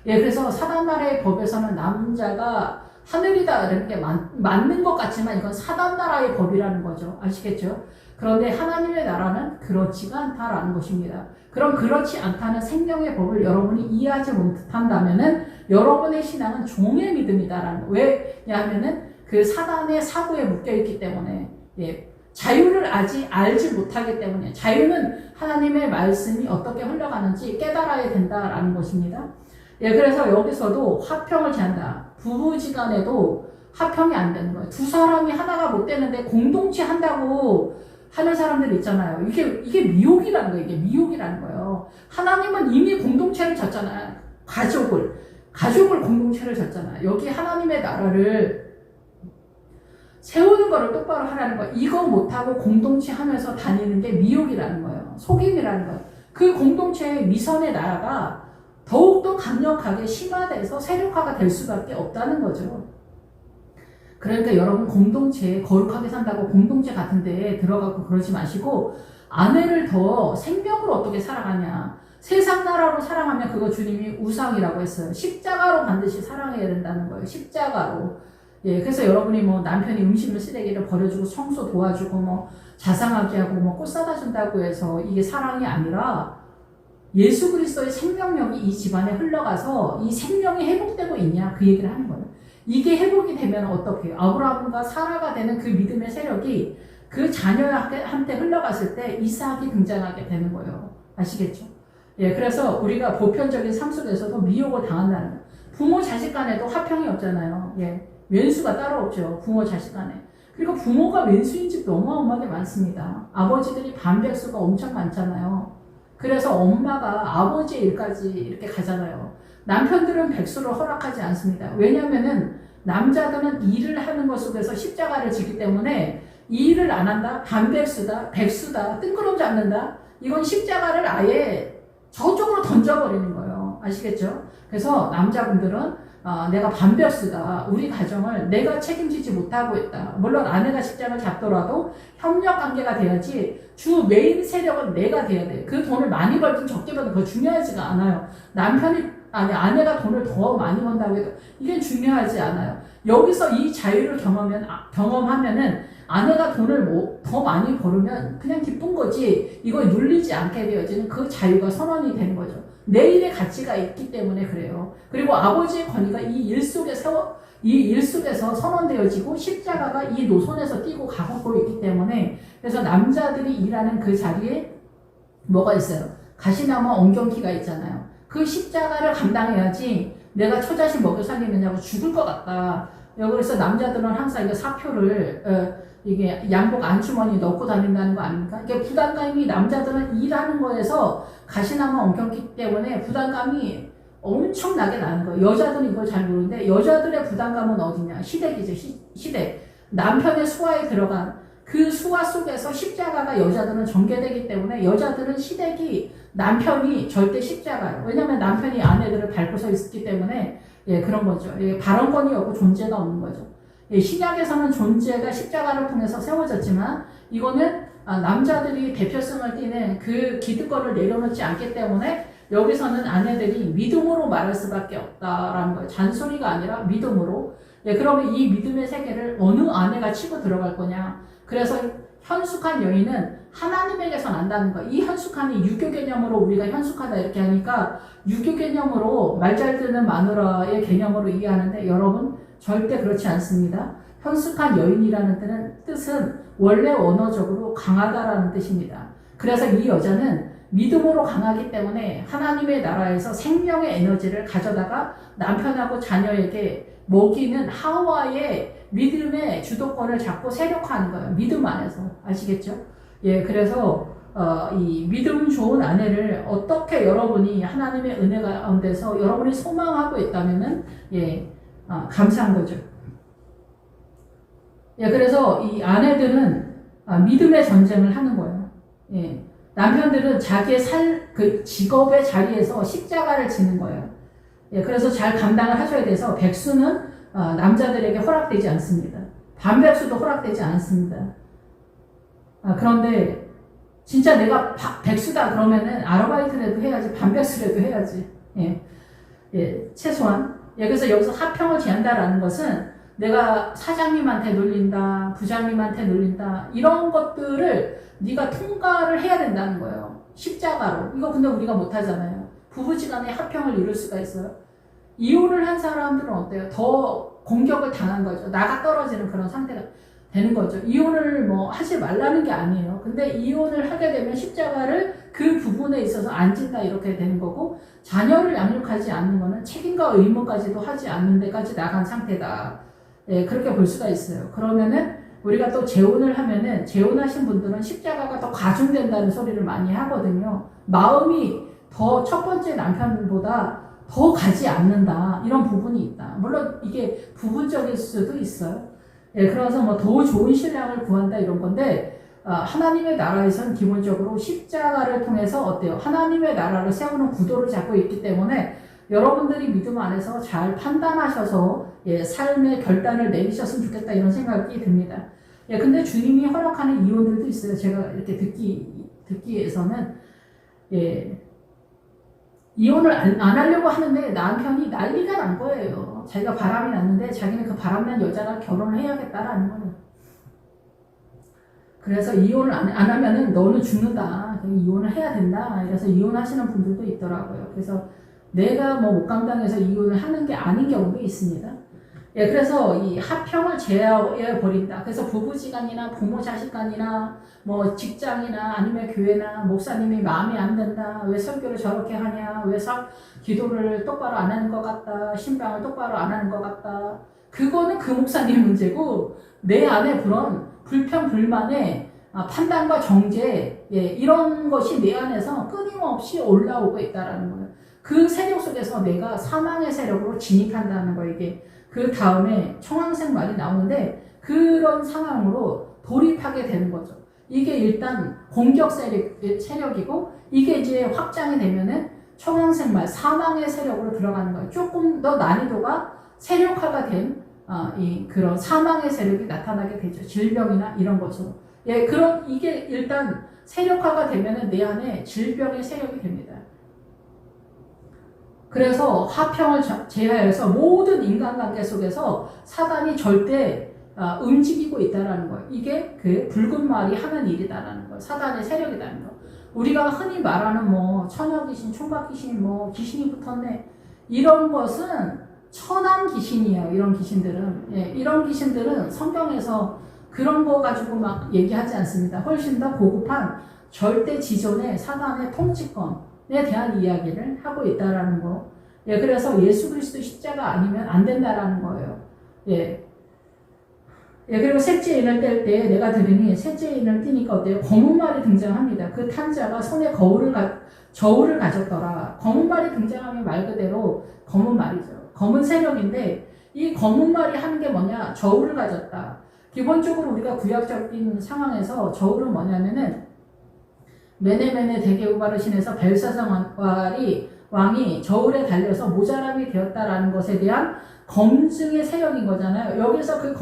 예, 그래서 사단 나라의 법에서는 남자가 하늘이다 이런 게 맞는 것 같지만 이건 사단 나라의 법이라는 거죠. 아시겠죠? 그런데 하나님의 나라는 그렇지가 않다라는 것입니다. 그럼 그렇지 않다는 생명의 법을 여러분이 이해하지 못한다면은 여러분의 신앙은 종의 믿음이다라는 거예요. 왜냐하면은 그 사단의 사고에 묶여있기 때문에, 예, 자유를 아직 알지 못하기 때문에, 자유는 하나님의 말씀이 어떻게 흘러가는지 깨달아야 된다라는 것입니다. 예, 그래서 여기서도 화평을 제한다. 부부지간에도 화평이 안 되는 거예요. 두 사람이 하나가 못 되는데 공동체 한다고 하는 사람들 있잖아요. 이게 미혹이라는 거예요. 이게 미혹이라는 거예요. 하나님은 이미 공동체를 졌잖아요. 가족을 공동체를 졌잖아요. 여기 하나님의 나라를 세우는 거를 똑바로 하라는 거예요. 이거 못하고 공동체 하면서 다니는 게 미혹이라는 거예요. 속임이라는 거예요. 그 공동체의 미선의 나라가 더욱더 강력하게 심화돼서 세력화가 될 수밖에 없다는 거죠. 그러니까 여러분 공동체에 거룩하게 산다고 공동체 같은 데에 들어가고 그러지 마시고 아내를 더 생명으로 어떻게 살아가냐. 세상 나라로 사랑하면 그거 주님이 우상이라고 했어요. 십자가로 반드시 사랑해야 된다는 거예요. 십자가로. 예, 그래서 여러분이 뭐 남편이 음식물 쓰레기를 버려주고 청소 도와주고 뭐 자상하게 하고 뭐 꽃 사다 준다고 해서 이게 사랑이 아니라 예수 그리스도의 생명력이 이 집안에 흘러가서 이 생명이 회복되고 있냐 그 얘기를 하는 거예요. 이게 회복이 되면 어떻게 해요? 아브라함과 사라가 되는 그 믿음의 세력이 그 자녀한테 흘러갔을 때 이삭이 등장하게 되는 거예요. 아시겠죠? 예, 그래서 우리가 보편적인 삶 속에서도 미혹을 당한다는 거예요. 부모 자식 간에도 화평이 없잖아요. 예, 왼수가 따로 없죠. 부모 자식 간에. 그리고 부모가 왼수인 집도 어마어마하게 많습니다. 아버지들이 반백수가 엄청 많잖아요. 그래서 엄마가 아버지의 일까지 이렇게 가잖아요. 남편들은 백수를 허락하지 않습니다. 왜냐면은 남자들은 일을 하는 것 속에서 십자가를 지기 때문에 이 일을 안 한다? 반백수다, 백수다, 뜬구름 잡는다? 이건 십자가를 아예 저쪽으로 던져버리는 거예요. 아시겠죠? 그래서 남자분들은 내가 반백수다. 우리 가정을 내가 책임지지 못하고 있다. 물론 아내가 직장을 잡더라도 협력 관계가 돼야지 주 메인 세력은 내가 돼야 돼. 그 돈을 많이 벌든 적게 벌든 그거 중요하지가 않아요. 아내가 돈을 더 많이 번다고 해도 이게 중요하지 않아요. 여기서 이 자유를 경험하면은 아내가 돈을 더 많이 벌으면 그냥 기쁜 거지 이거 눌리지 않게 되어지는 그 자유가 선언이 되는 거죠. 내 일의 가치가 있기 때문에 그래요. 그리고 아버지의 권위가 이 일 속에서 선언되어지고 십자가가 이 노선에서 뛰고 가고 있기 때문에 그래서 남자들이 일하는 그 자리에 뭐가 있어요? 가시나무 엉겅퀴가 있잖아요. 그 십자가를 감당해야지 내가 처자식 먹여 살리느냐고 죽을 것 같다. 그래서 남자들은 항상 이게 사표를 이게 양복 안주머니 넣고 다닌다는 거 아닙니까? 이게 부담감이 남자들은 일하는 거에서 가시나마 엉켰기 때문에 부담감이 엄청나게 나는 거예요. 여자들은 이걸 잘 모르는데 여자들의 부담감은 어디냐? 시댁이죠. 시댁. 남편의 수하에 들어간 그 수하 속에서 십자가가 여자들은 전개되기 때문에 여자들은 시댁이 남편이 절대 십자가예요. 왜냐하면 남편이 아내들을 밟고 서 있기 때문에 그런 거죠. 발언권이 없고 존재가 없는 거죠. 신약에서는 존재가 십자가를 통해서 세워졌지만 이거는 남자들이 대표성을 띠는 그 기득권을 내려놓지 않기 때문에 여기서는 아내들이 믿음으로 말할 수밖에 없다라는 거예요. 잔소리가 아니라 믿음으로. 그러면 이 믿음의 세계를 어느 아내가 치고 들어갈 거냐. 그래서 현숙한 여인은 하나님에게서 난다는 거예요. 이 현숙함이 유교 개념으로 우리가 현숙하다 이렇게 하니까 유교 개념으로 말 잘 듣는 마누라의 개념으로 이해하는데 여러분 절대 그렇지 않습니다. 현숙한 여인이라는 뜻은 원래 원어적으로 강하다라는 뜻입니다. 그래서 이 여자는 믿음으로 강하기 때문에 하나님의 나라에서 생명의 에너지를 가져다가 남편하고 자녀에게 먹이는 하와의 믿음의 주도권을 잡고 세력화하는 거예요. 믿음 안에서. 아시겠죠? 그래서 이 믿음 좋은 아내를 어떻게 여러분이 하나님의 은혜 가운데서 여러분이 소망하고 있다면은 감사한 거죠. 그래서 이 아내들은 믿음의 전쟁을 하는 거예요. 남편들은 자기의 그 직업의 자리에서 십자가를 지는 거예요. 그래서 잘 감당을 하셔야 돼서 백수는 남자들에게 허락되지 않습니다. 반백수도 허락되지 않습니다. 그런데 진짜 내가 백수다 그러면은 아르바이트라도 해야지, 반백수라도 해야지. 최소한. 그래서 여기서 하평을 제한다라는 것은 내가 사장님한테 놀린다, 부장님한테 놀린다, 이런 것들을 네가 통과를 해야 된다는 거예요. 십자가로. 이거 근데 우리가 못하잖아요. 부부지간에 합평을 이룰 수가 있어요. 이혼을 한 사람들은 어때요? 더 공격을 당한 거죠. 나가 떨어지는 그런 상태가 되는 거죠. 이혼을 하지 말라는 게 아니에요. 근데 이혼을 하게 되면 십자가를 그 부분에 있어서 안 진다 이렇게 되는 거고, 자녀를 양육하지 않는 거는 책임과 의무까지도 하지 않는 데까지 나간 상태다. 그렇게 볼 수가 있어요. 그러면은 우리가 또 재혼을 하면은 재혼하신 분들은 십자가가 더 가중된다는 소리를 많이 하거든요. 마음이 더 첫 번째 남편보다 더 가지 않는다. 이런 부분이 있다. 물론 이게 부분적일 수도 있어요. 그래서 더 좋은 신랑을 구한다 이런 건데, 하나님의 나라에서는 기본적으로 십자가를 통해서 어때요? 하나님의 나라를 세우는 구도를 잡고 있기 때문에 여러분들이 믿음 안에서 잘 판단하셔서 삶의 결단을 내리셨으면 좋겠다 이런 생각이 듭니다. 근데 주님이 허락하는 이혼들도 있어요. 제가 이렇게 듣기에서는 이혼을 안 하려고 하는데 남편이 난리가 난 거예요. 자기가 바람이 났는데 자기는 그 바람난 여자랑 결혼을 해야겠다라는 거예요. 그래서 이혼을 안 하면은 너는 죽는다. 이혼을 해야 된다. 그래서 이혼하시는 분들도 있더라고요. 그래서 내가 못 감당해서 이혼을 하는 게 아닌 경우도 있습니다. 그래서 이 합평을 제어해 버린다. 그래서 부부지간이나 부모 자식간이나 직장이나 아니면 교회나 목사님이 마음에 안 든다. 왜 설교를 저렇게 하냐? 왜 기도를 똑바로 안 하는 것 같다. 신방을 똑바로 안 하는 것 같다. 그거는 그 목사님 문제고, 내 안에 그런 불평 불만의 판단과 정죄 이런 것이 내 안에서 끊임없이 올라오고 있다라는 거예요. 그 세력 속에서 내가 사망의 세력으로 진입한다는 거예요. 이게 그 다음에 청황색 말이 나오는데 그런 상황으로 돌입하게 되는 거죠. 이게 일단 공격 세력이고, 이게 이제 확장이 되면은 청황색 말 사망의 세력으로 들어가는 거예요. 조금 더 난이도가 세력화가 된 그런 사망의 세력이 나타나게 되죠. 질병이나 이런 것으로. 그런 이게 일단 세력화가 되면은 내 안에 질병의 세력이 됩니다. 그래서 화평을 제하여서 모든 인간관계 속에서 사단이 절대 움직이고 있다라는 거예요. 이게 그 붉은 말이 하는 일이다라는 거예요. 사단의 세력이라는 거. 우리가 흔히 말하는 처녀귀신, 총각귀신, 귀신이 붙었네. 이런 것은 천한 귀신이에요. 이런 귀신들은. 이런 귀신들은 성경에서 그런 거 가지고 막 얘기하지 않습니다. 훨씬 더 고급한 절대 지존의 사단의 통치권에 대한 이야기를 하고 있다라는 거. 그래서 예수 그리스도 십자가 아니면 안 된다라는 거예요. 예, 그리고 셋째 인을 뗄 때 내가 들으니 셋째 인을 띄니까 어때요? 검은 말이 등장합니다. 그 탄자가 손에 저울을 가졌더라. 검은 말이 등장하면 말 그대로 검은 말이죠. 검은 세력인데 이 검은 말이 하는 게 뭐냐? 저울을 가졌다. 기본적으로 우리가 구약적인 상황에서 저울은 뭐냐면은 메네메네 대게우바르신에서 벨사상 왕이 저울에 달려서 모자람이 되었다라는 것에 대한 검증의 세력인 거잖아요. 여기서 그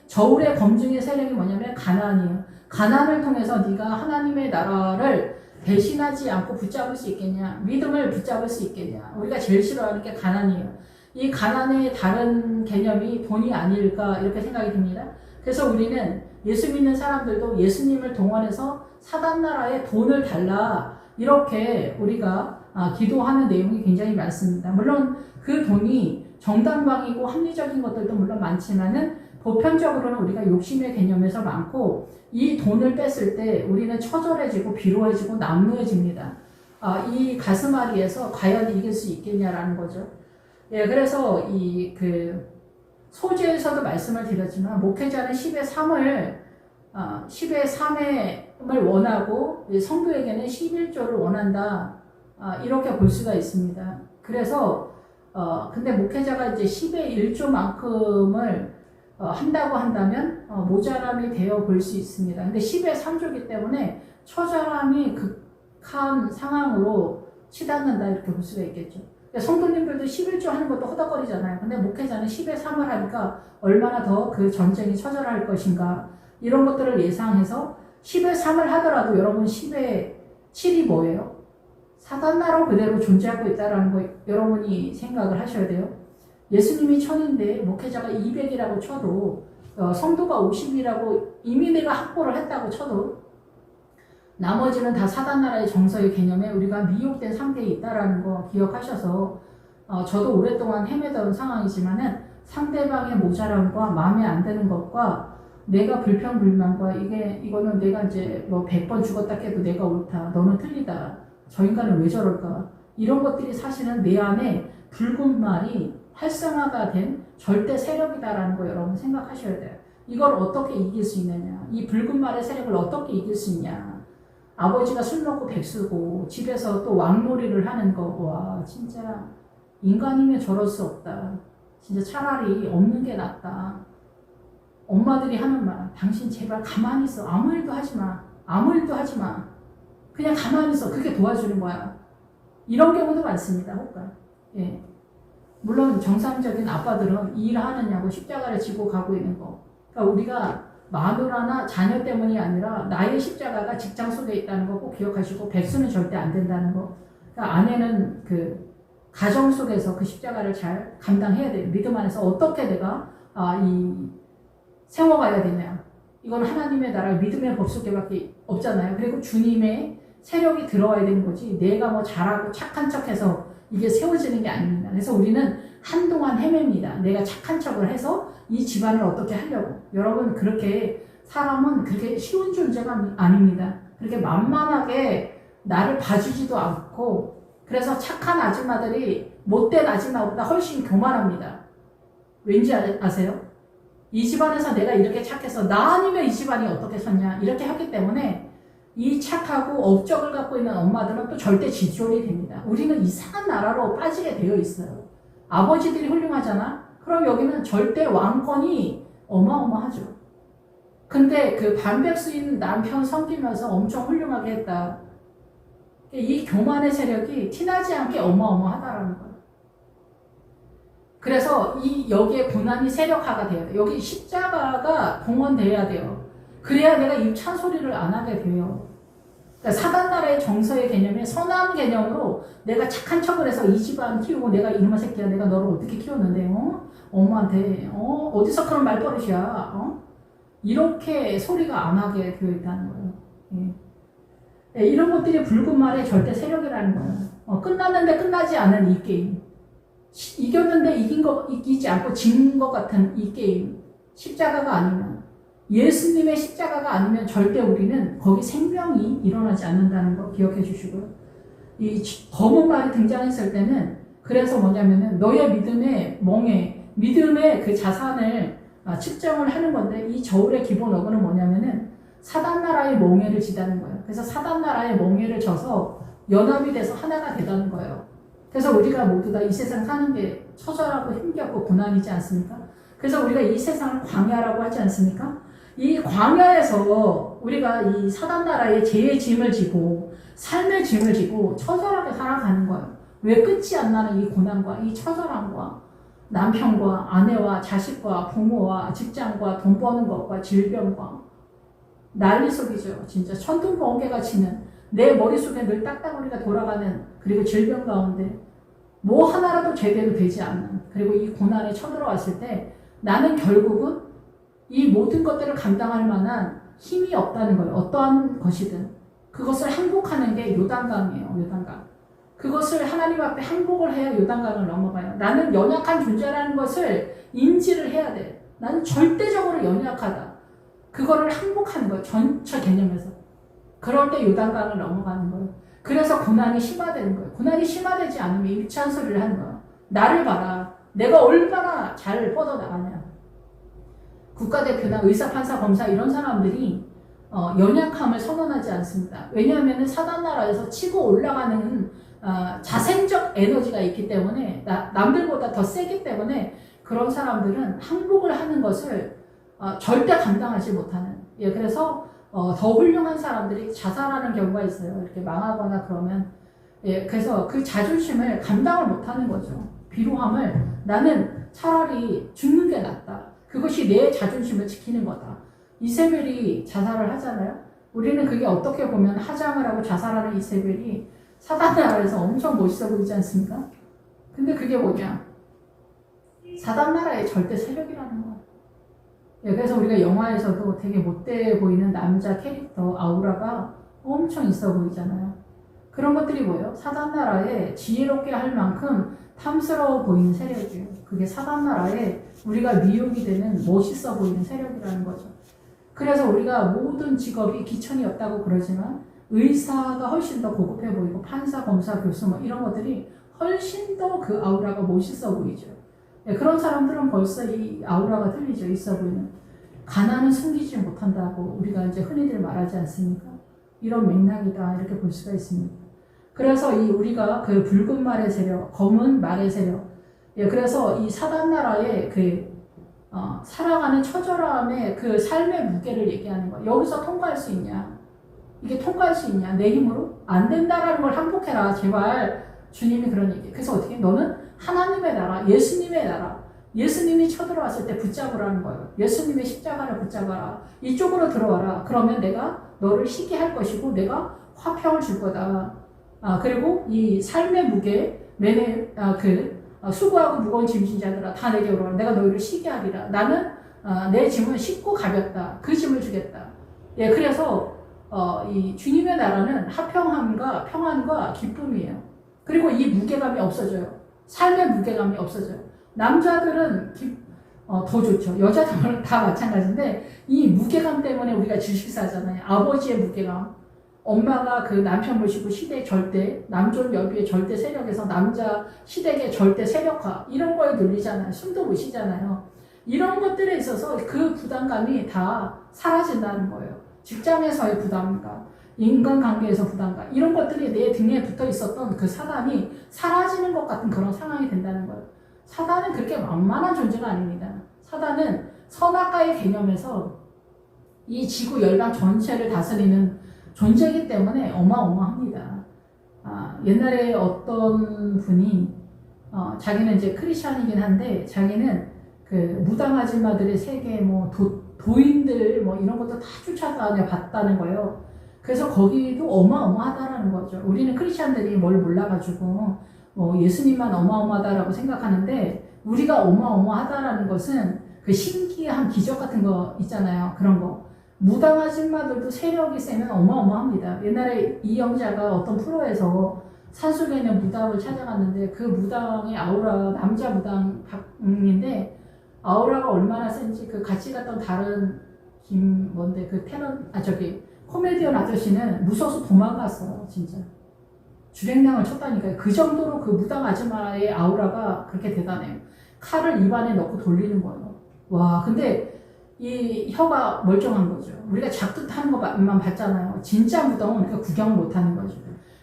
저울의 검증의 세력이 뭐냐면 가나안이에요. 가나안을 통해서 네가 하나님의 나라를 배신하지 않고 붙잡을 수 있겠냐? 믿음을 붙잡을 수 있겠냐? 우리가 제일 싫어하는 게 가나안이에요. 이 가나안의 다른 개념이 돈이 아닐까 이렇게 생각이 듭니다. 그래서 우리는 예수 믿는 사람들도 예수님을 동원해서 사단 나라에 돈을 달라 이렇게 우리가 기도하는 내용이 굉장히 많습니다. 물론 그 돈이 정당방위고 합리적인 것들도 물론 많지만은 보편적으로는 우리가 욕심의 개념에서 많고 이 돈을 뺐을 때 우리는 처절해지고 비로해지고 남루해집니다. 이 가슴앓이에서 과연 이길 수 있겠냐라는 거죠. 예, 그래서 소재에서도 말씀을 드렸지만 목회자는 10의 3을 원하고 성도에게는 11조를 원한다. 이렇게 볼 수가 있습니다. 그래서 근데 목회자가 이제 10의 1조만큼을 한다고 한다면 모자람이 되어 볼 수 있습니다. 근데 10의 3조이기 때문에 처절함이 극한 상황으로 치닫는다 이렇게 볼 수가 있겠죠. 성도님들도 11조 하는 것도 허덕거리잖아요. 근데 목회자는 10의 3을 하니까 얼마나 더 그 전쟁이 처절할 것인가 이런 것들을 예상해서 10의 3을 하더라도 여러분 10의 7이 뭐예요? 사단나라 그대로 존재하고 있다는 거 여러분이 생각을 하셔야 돼요. 예수님이 1000인데 목회자가 200이라고 쳐도 성도가 50이라고 이미 내가 확보를 했다고 쳐도 나머지는 다 사단나라의 정서의 개념에 우리가 미혹된 상태에 있다는 거 기억하셔서 저도 오랫동안 헤매던 상황이지만은 상대방의 모자람과 마음에 안 드는 것과 내가 불평불만과 이거는 내가 이제 뭐 100번 죽었다 깨도 내가 옳다 너는 틀리다 저 인간은 왜 저럴까 이런 것들이 사실은 내 안에 붉은 말이 활성화가 된 절대 세력이다라는 거 여러분 생각하셔야 돼요. 이걸 어떻게 이길 수 있느냐 이 붉은 말의 세력을 어떻게 이길 수 있냐 아버지가 술 먹고 백수고 집에서 또 왕놀이를 하는 거 와 진짜 인간이면 저럴 수 없다 진짜 차라리 없는 게 낫다 엄마들이 하는 말 당신 제발 가만히 있어 아무 일도 하지 마 그냥 가만히 있어 그게 도와주는 거야 이런 경우도 많습니다. 혹가 예. 물론 정상적인 아빠들은 일하느냐고 십자가를 지고 가고 있는 거 그러니까 우리가 마누라나 자녀 때문이 아니라 나의 십자가가 직장 속에 있다는 거 꼭 기억하시고 백수는 절대 안 된다는 거 그러니까 아내는 그 가정 속에서 그 십자가를 잘 감당해야 돼요. 믿음 안에서 어떻게 내가 세워가야 되냐 이건 하나님의 나라 믿음의 법 속에밖에 없잖아요. 그리고 주님의 세력이 들어와야 되는 거지 내가 뭐 잘하고 착한 척해서 이게 세워지는 게 아닙니다. 그래서 우리는 한동안 헤맵니다. 내가 착한 척을 해서 이 집안을 어떻게 하려고 여러분 사람은 그렇게 쉬운 존재가 아닙니다. 그렇게 만만하게 나를 봐주지도 않고 그래서 착한 아줌마들이 못된 아줌마보다 훨씬 교만합니다. 왠지 아세요? 이 집안에서 내가 이렇게 착해서 나 아니면 이 집안이 어떻게 섰냐 이렇게 하기 때문에 이 착하고 업적을 갖고 있는 엄마들은 또 절대 지존이 됩니다. 우리는 이상한 나라로 빠지게 되어 있어요. 아버지들이 훌륭하잖아? 그럼 여기는 절대 왕권이 어마어마하죠. 근데 그 반백수인 남편 섬기면서 엄청 훌륭하게 했다. 이 교만의 세력이 티나지 않게 어마어마하다라는 거예요. 그래서 여기에 고난이 세력화가 돼야 돼요. 여기 십자가가 동원돼야 돼요. 그래야 내가 이 찬소리를 안 하게 돼요. 그러니까 사단나라의 정서의 개념에 선한 개념으로 내가 착한 척을 해서 이 집안 키우고 내가 이놈의 새끼야 내가 너를 어떻게 키웠는데 엄마한테 어디서 그런 말버릇이야 이렇게 소리가 안 하게 되어 있다는 거예요. 예. 이런 것들이 붉은 말의 절대 세력이라는 거예요. 끝났는데 끝나지 않은 이 게임 이겼는데 이기지 않고 진 것 같은 이 게임 십자가가 아니면 예수님의 십자가가 아니면 절대 우리는 거기 생명이 일어나지 않는다는 거 기억해 주시고요. 이 검은 말이 등장했을 때는 그래서 뭐냐면은 너의 믿음의 그 자산을 측정을 하는 건데 이 저울의 기본 어근은 뭐냐면은 사단나라의 멍에를 지다는 거예요. 그래서 사단나라의 멍에를 져서 연합이 돼서 하나가 되다는 거예요. 그래서 우리가 모두 다 이 세상 사는 게 처절하고 힘겹고 고난이지 않습니까? 그래서 우리가 이 세상을 광야라고 하지 않습니까? 이 광야에서 우리가 이 사단나라의 죄의 짐을 지고 삶의 짐을 지고 처절하게 살아가는 거예요. 왜 끝이 안 나는 이 고난과 이 처절함과 남편과 아내와 자식과 부모와 직장과 돈 버는 것과 질병과 난리 속이죠. 진짜 천둥번개가 치는 내 머릿속에 늘 딱딱거리가 돌아가는 그리고 질병 가운데 뭐 하나라도 제대로 되지 않는 그리고 이 고난에 쳐들어왔을 때 나는 결국은 이 모든 것들을 감당할 만한 힘이 없다는 거예요. 어떠한 것이든 그것을 항복하는 게 요단강이에요. 요단강. 그것을 하나님 앞에 항복을 해야 요단강을 넘어가요. 나는 연약한 존재라는 것을 인지를 해야 돼. 나는 절대적으로 연약하다. 그거를 항복하는 거예요. 전체 개념에서. 그럴 때 요단강을 넘어가는 거예요. 그래서 고난이 심화되는 거예요. 고난이 심화되지 않으면 유치한 소리를 하는 거예요. 나를 봐라. 내가 얼마나 잘 뻗어나가냐. 국가대표나 의사, 판사, 검사 이런 사람들이 연약함을 선언하지 않습니다. 왜냐하면 사단나라에서 치고 올라가는 자생적 에너지가 있기 때문에 남들보다 더 세기 때문에 그런 사람들은 항복을 하는 것을 절대 감당하지 못하는 그래서 더 훌륭한 사람들이 자살하는 경우가 있어요. 이렇게 망하거나 그러면 그래서 그 자존심을 감당을 못하는 거죠. 비루함을 나는 차라리 죽는 게 낫다. 그것이 내 자존심을 지키는 거다. 이세벨이 자살을 하잖아요. 우리는 그게 어떻게 보면 하장을 하고 자살하는 이세벨이 사단나라에서 엄청 멋있어 보이지 않습니까? 근데 그게 뭐냐? 사단나라의 절대 세력이라는 거야. 그래서 우리가 영화에서도 되게 못돼 보이는 남자 캐릭터 아우라가 엄청 있어 보이잖아요. 그런 것들이 뭐예요? 사단나라에 지혜롭게 할 만큼 탐스러워 보이는 세력이에요. 그게 사단나라에 우리가 미혹이 되는 멋있어 보이는 세력이라는 거죠. 그래서 우리가 모든 직업이 기천이 없다고 그러지만 의사가 훨씬 더 고급해 보이고 판사, 검사, 교수 뭐 이런 것들이 훨씬 더 그 아우라가 멋있어 보이죠. 그런 사람들은 벌써 이 아우라가 틀리죠. 있어 보이는. 가난은 숨기지 못한다고 우리가 이제 흔히들 말하지 않습니까? 이런 맥락이다 이렇게 볼 수가 있습니다. 그래서 우리가 그 붉은 말의 세력, 검은 말의 세력, 그래서 이 사단나라의 살아가는 처절함의 그 삶의 무게를 얘기하는 거야. 여기서 통과할 수 있냐? 이게 통과할 수 있냐? 내 힘으로? 안 된다라는 걸 항복해라. 제발 주님이 그런 얘기. 그래서 어떻게? 너는 하나님의 나라, 예수님의 나라, 예수님이 쳐들어왔을 때 붙잡으라는 거예요. 예수님의 십자가를 붙잡아라. 이쪽으로 들어와라. 그러면 내가 너를 쉬게 할 것이고 내가 화평을 줄 거다. 그리고 이 삶의 무게, 수고하고 무거운 짐진 자들아 다 내게 오라. 내가 너희를 쉬게 하리라. 나는 내 짐은 쉽고 가볍다. 그 짐을 주겠다. 그래서 이 주님의 나라는 화평함과 평안과 기쁨이에요. 그리고 이 무게감이 없어져요. 삶의 무게감이 없어져요. 남자들은 더 좋죠. 여자들은 다 마찬가지인데 이 무게감 때문에 우리가 질식사잖아요. 아버지의 무게감. 엄마가 그 남편 모시고 시대 절대, 남존 여비의 절대 세력에서 남자 시댁의 절대 세력화 이런 거에 눌리잖아요. 숨도 못 쉬잖아요. 이런 것들에 있어서 그 부담감이 다 사라진다는 거예요. 직장에서의 부담감, 인간관계에서 부담감 이런 것들이 내 등에 붙어 있었던 그 사단이 사라지는 것 같은 그런 상황이 된다는 거예요. 사단은 그렇게 만만한 존재가 아닙니다. 사단은 선악과의 개념에서 이 지구 열방 전체를 다스리는 존재이기 때문에 어마어마합니다. 옛날에 어떤 분이 자기는 이제 크리스찬이긴 한데 자기는 그 무당 아줌마들의 세계 뭐 도인들 뭐 이런 것도 다 쫓아다녀 봤다는 거예요. 그래서 거기도 어마어마하다라는 거죠. 우리는 크리스찬들이 뭘 몰라가지고 뭐 예수님만 어마어마하다라고 생각하는데 우리가 어마어마하다라는 것은 그 신기한 기적 같은 거 있잖아요. 그런 거. 무당 아줌마들도 세력이 세면 어마어마합니다. 옛날에 이영자가 어떤 프로에서 산속에 있는 무당을 찾아갔는데 그 무당의 아우라, 남자 무당인데 아우라가 얼마나 센지 그 같이 갔던 다른 코미디언 아저씨는 무서워서 도망갔어요. 진짜. 주랭랑을 쳤다니까요. 그 정도로 그 무당 아줌마의 아우라가 그렇게 대단해요. 칼을 입안에 넣고 돌리는 거예요. 와, 근데 이 혀가 멀쩡한 거죠. 우리가 작두타는 것만 봤잖아요. 진짜 무당은 우리가 구경을 못하는 거죠.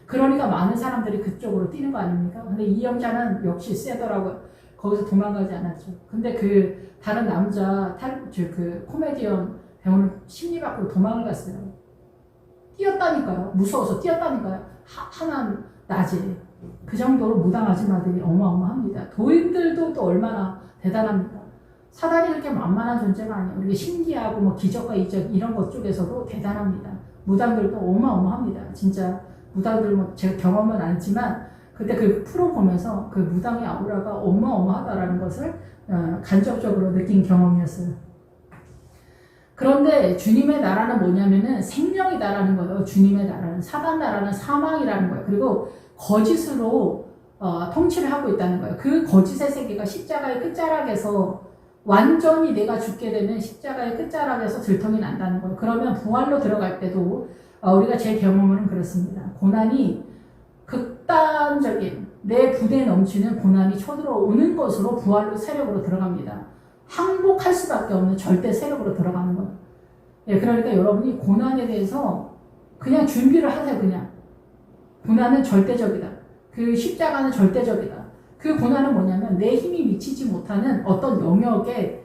그러니까 많은 사람들이 그쪽으로 뛰는 거 아닙니까? 근데 이 여자는 역시 세더라고요. 거기서 도망가지 않았죠. 근데 그 다른 남자 그 코미디언 배우는 심리 밖으로 도망을 갔어요. 뛰었다니까요. 무서워서 뛰었다니까요. 하나 낮에. 그 정도로 무당 아줌마들이 어마어마합니다. 도인들도 또 얼마나 대단합니까? 사단이 그렇게 만만한 존재가 아니에요. 우리가 신기하고 뭐 기적과 이적 이런 것 쪽에서도 대단합니다. 무당들도 어마어마합니다. 진짜 무당들 뭐 제가 경험은 안 했지만 그때 그 프로 보면서 그 무당의 아우라가 어마어마하다라는 것을 간접적으로 느낀 경험이었어요. 그런데 주님의 나라는 뭐냐면은 생명이다라는 거예요. 주님의 나라는 사단 나라는 사망이라는 거예요. 그리고 거짓으로 통치를 하고 있다는 거예요. 그 거짓의 세계가 십자가의 끝자락에서 완전히 내가 죽게 되는 십자가의 끝자락에서 들통이 난다는 거예요. 그러면 부활로 들어갈 때도 우리가 제 경험으로는 그렇습니다. 고난이 극단적인 내 부대에 넘치는 고난이 쳐들어오는 것으로 부활로 세력으로 들어갑니다. 항복할 수밖에 없는 절대 세력으로 들어가는 거예요. 예, 그러니까 여러분이 고난에 대해서 그냥 준비를 하세요. 그냥 고난은 절대적이다. 그 십자가는 절대적이다. 그 고난은 뭐냐면 내 힘이 미치지 못하는 어떤 영역에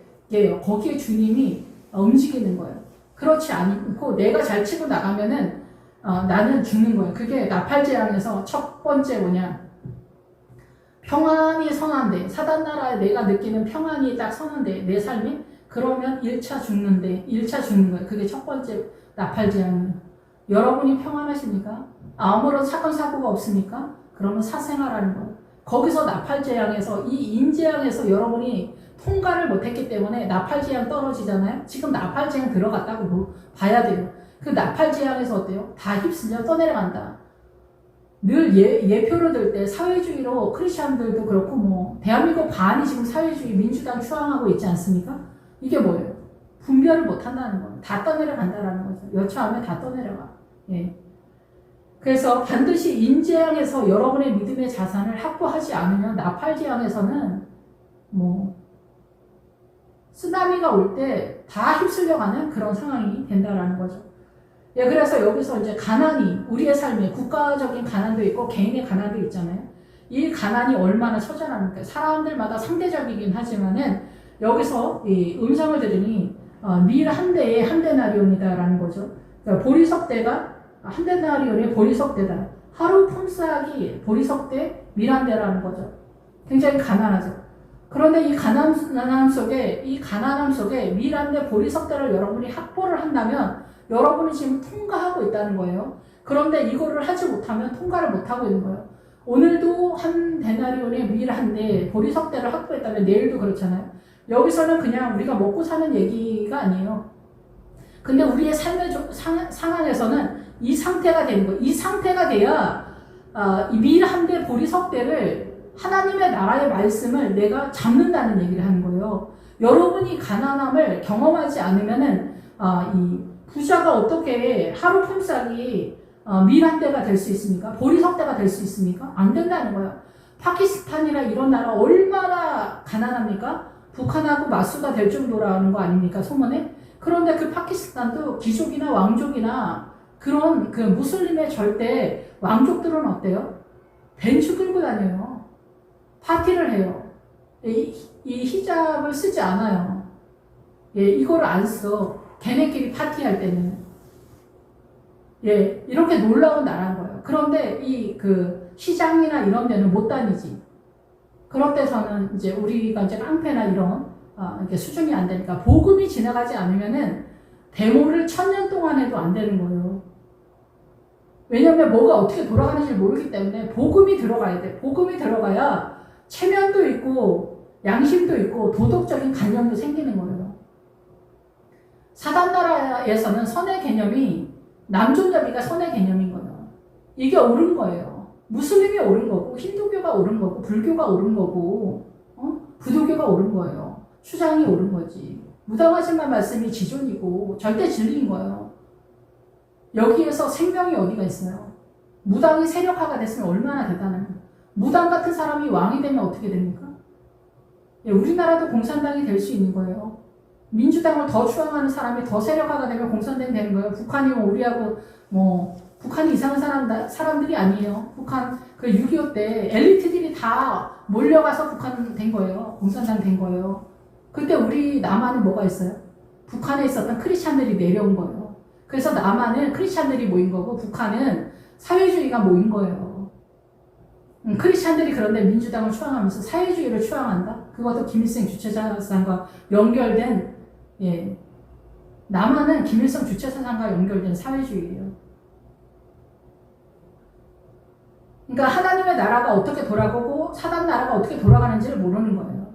거기에 주님이 움직이는 거예요. 그렇지 않고 내가 잘 치고 나가면은 나는 죽는 거예요. 그게 나팔재앙에서 첫 번째 뭐냐, 평안이 선한데, 사단 나라에 내가 느끼는 평안이 딱 선한데 내 삶이, 그러면 1차 죽는데 1차 죽는 거예요. 그게 첫 번째 나팔재앙이에요. 여러분이 평안하십니까? 아무런 사건 사고가 없습니까? 그러면 사생활하는 거예요. 거기서 나팔재앙에서, 이 인재앙에서 여러분이 통과를 못했기 때문에 나팔재앙 떨어지잖아요. 지금 나팔재앙 들어갔다고 봐야 돼요. 그 나팔재앙에서 어때요? 다 휩쓸려 떠내려간다. 늘 예표로 들 때 사회주의로 크리스천들도 그렇고 뭐 대한민국 반이 지금 사회주의 민주당 추앙하고 있지 않습니까? 이게 뭐예요? 분별을 못한다는 거예요. 다 떠내려간다라는 거죠. 여차하면 다 떠내려가. 예. 그래서 반드시 인재앙에서 여러분의 믿음의 자산을 확보하지 않으면 나팔재앙에서는 뭐 쓰나미가 올 때 다 휩쓸려가는 그런 상황이 된다라는 거죠. 예, 그래서 여기서 이제 가난이, 우리의 삶에 국가적인 가난도 있고 개인의 가난도 있잖아요. 이 가난이 얼마나 처절합니까? 사람들마다 상대적이긴 하지만은 여기서 이 음성을 들으니 밀 한 대에 한 데나리온이다라는 거죠. 그러니까 보리석대가 한 데나리온의 보리석대다. 하루 품삯이 보리석대 밀 한 대라는 거죠. 굉장히 가난하죠. 그런데 이 가난함 속에 밀 한 대 보리석대를 여러분이 확보를 한다면 여러분이 지금 통과하고 있다는 거예요. 그런데 이거를 하지 못하면 통과를 못하고 있는 거예요. 오늘도 한 데나리온에 밀 한 대 보리석대를 확보했다면 내일도 그렇잖아요. 여기서는 그냥 우리가 먹고 사는 얘기가 아니에요. 근데 우리의 삶의 상황에서는 이 상태가 되는 거예요. 이 상태가 돼야 이 밀 한 대 보리석대를, 하나님의 나라의 말씀을 내가 잡는다는 얘기를 하는 거예요. 여러분이 가난함을 경험하지 않으면은 이 부자가 어떻게 하루 품삯이 밀 한 대가 될 수 있습니까? 보리석대가 될 수 있습니까? 안 된다는 거예요. 파키스탄이나 이런 나라 얼마나 가난합니까? 북한하고 맞수가 될 정도라는 거 아닙니까? 소문에? 그런데 그 파키스탄도 귀족이나 왕족이나 그런 그 무슬림의 절대 왕족들은 어때요? 벤츠 끌고 다녀요. 파티를 해요. 이 히잡을 쓰지 않아요. 예, 이거를 안 써. 걔네끼리 파티할 때는. 예, 이렇게 놀라운 나라인 거예요. 그런데 이 그 시장이나 이런 데는 못 다니지. 그런 데서는 이제 우리가 이제 깡패나 이런 이렇게 수준이 안 되니까 복음이 지나가지 않으면은 데모를 1000년 동안 해도 안 되는 거예요. 왜냐면 뭐가 어떻게 돌아가는지 모르기 때문에 복음이 들어가야 돼. 복음이 들어가야 체면도 있고 양심도 있고 도덕적인 관념도 생기는 거예요. 사단 나라에서는 선의 개념이 남존여비가 선의 개념인 거예요. 이게 옳은 거예요. 무슬림이 옳은 거고 힌두교가 옳은 거고 불교가 옳은 거고 부도교가 옳은 거예요. 추장이 옳은 거지. 무당하지만 말씀이 지존이고 절대 진리인 거예요. 여기에서 생명이 어디가 있어요? 무당이 세력화가 됐으면 얼마나 대단합니까? 무당 같은 사람이 왕이 되면 어떻게 됩니까? 예, 우리나라도 공산당이 될 수 있는 거예요. 민주당을 더 추앙하는 사람이 더 세력화가 되면 공산당이 되는 거예요. 북한이 우리하고 북한이 이상한 사람들이 아니에요. 북한 그 6.25 때 엘리트들이 다 몰려가서 북한 된 거예요. 공산당 된 거예요. 그때 우리 남한은 뭐가 있어요? 북한에 있었던 크리스찬들이 내려온 거예요. 그래서 남한은 크리스찬들이 모인 거고 북한은 사회주의가 모인 거예요. 크리스찬들이 그런데 민주당을 추앙하면서 사회주의를 추앙한다? 그것도 김일성 주체사상과 연결된, 남한은 김일성 주체사상과 연결된 사회주의예요. 그러니까 하나님의 나라가 어떻게 돌아가고 사단 나라가 어떻게 돌아가는지를 모르는 거예요.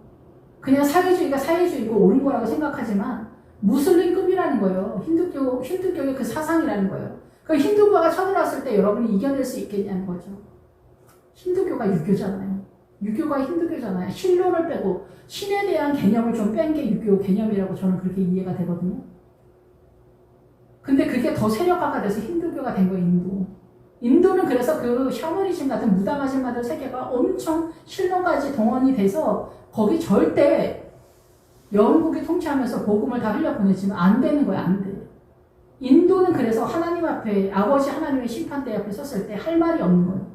그냥 사회주의가 사회주의고 옳은 거라고 생각하지만 무슬림급이라는 거예요. 힌두교의 그 사상이라는 거예요. 그 힌두교가 쳐들어왔을 때 여러분이 이겨낼 수 있겠냐는 거죠. 힌두교가 유교잖아요. 유교가 힌두교잖아요. 신론을 빼고 신에 대한 개념을 좀 뺀 게 유교 개념이라고 저는 그렇게 이해가 되거든요. 근데 그게 더 세력화가 돼서 힌두교가 된 거예요, 인도. 인도는 그래서 그 샤머니즘 같은 무당 아줌마들 세계가 엄청 신론까지 동원이 돼서 거기 절대 영국이 통치하면서 복음을 다 흘려보내지만 안 되는 거예요, 안 돼. 인도는 그래서 하나님 앞에, 아버지 하나님의 심판대 앞에 섰을 때 할 말이 없는 거예요.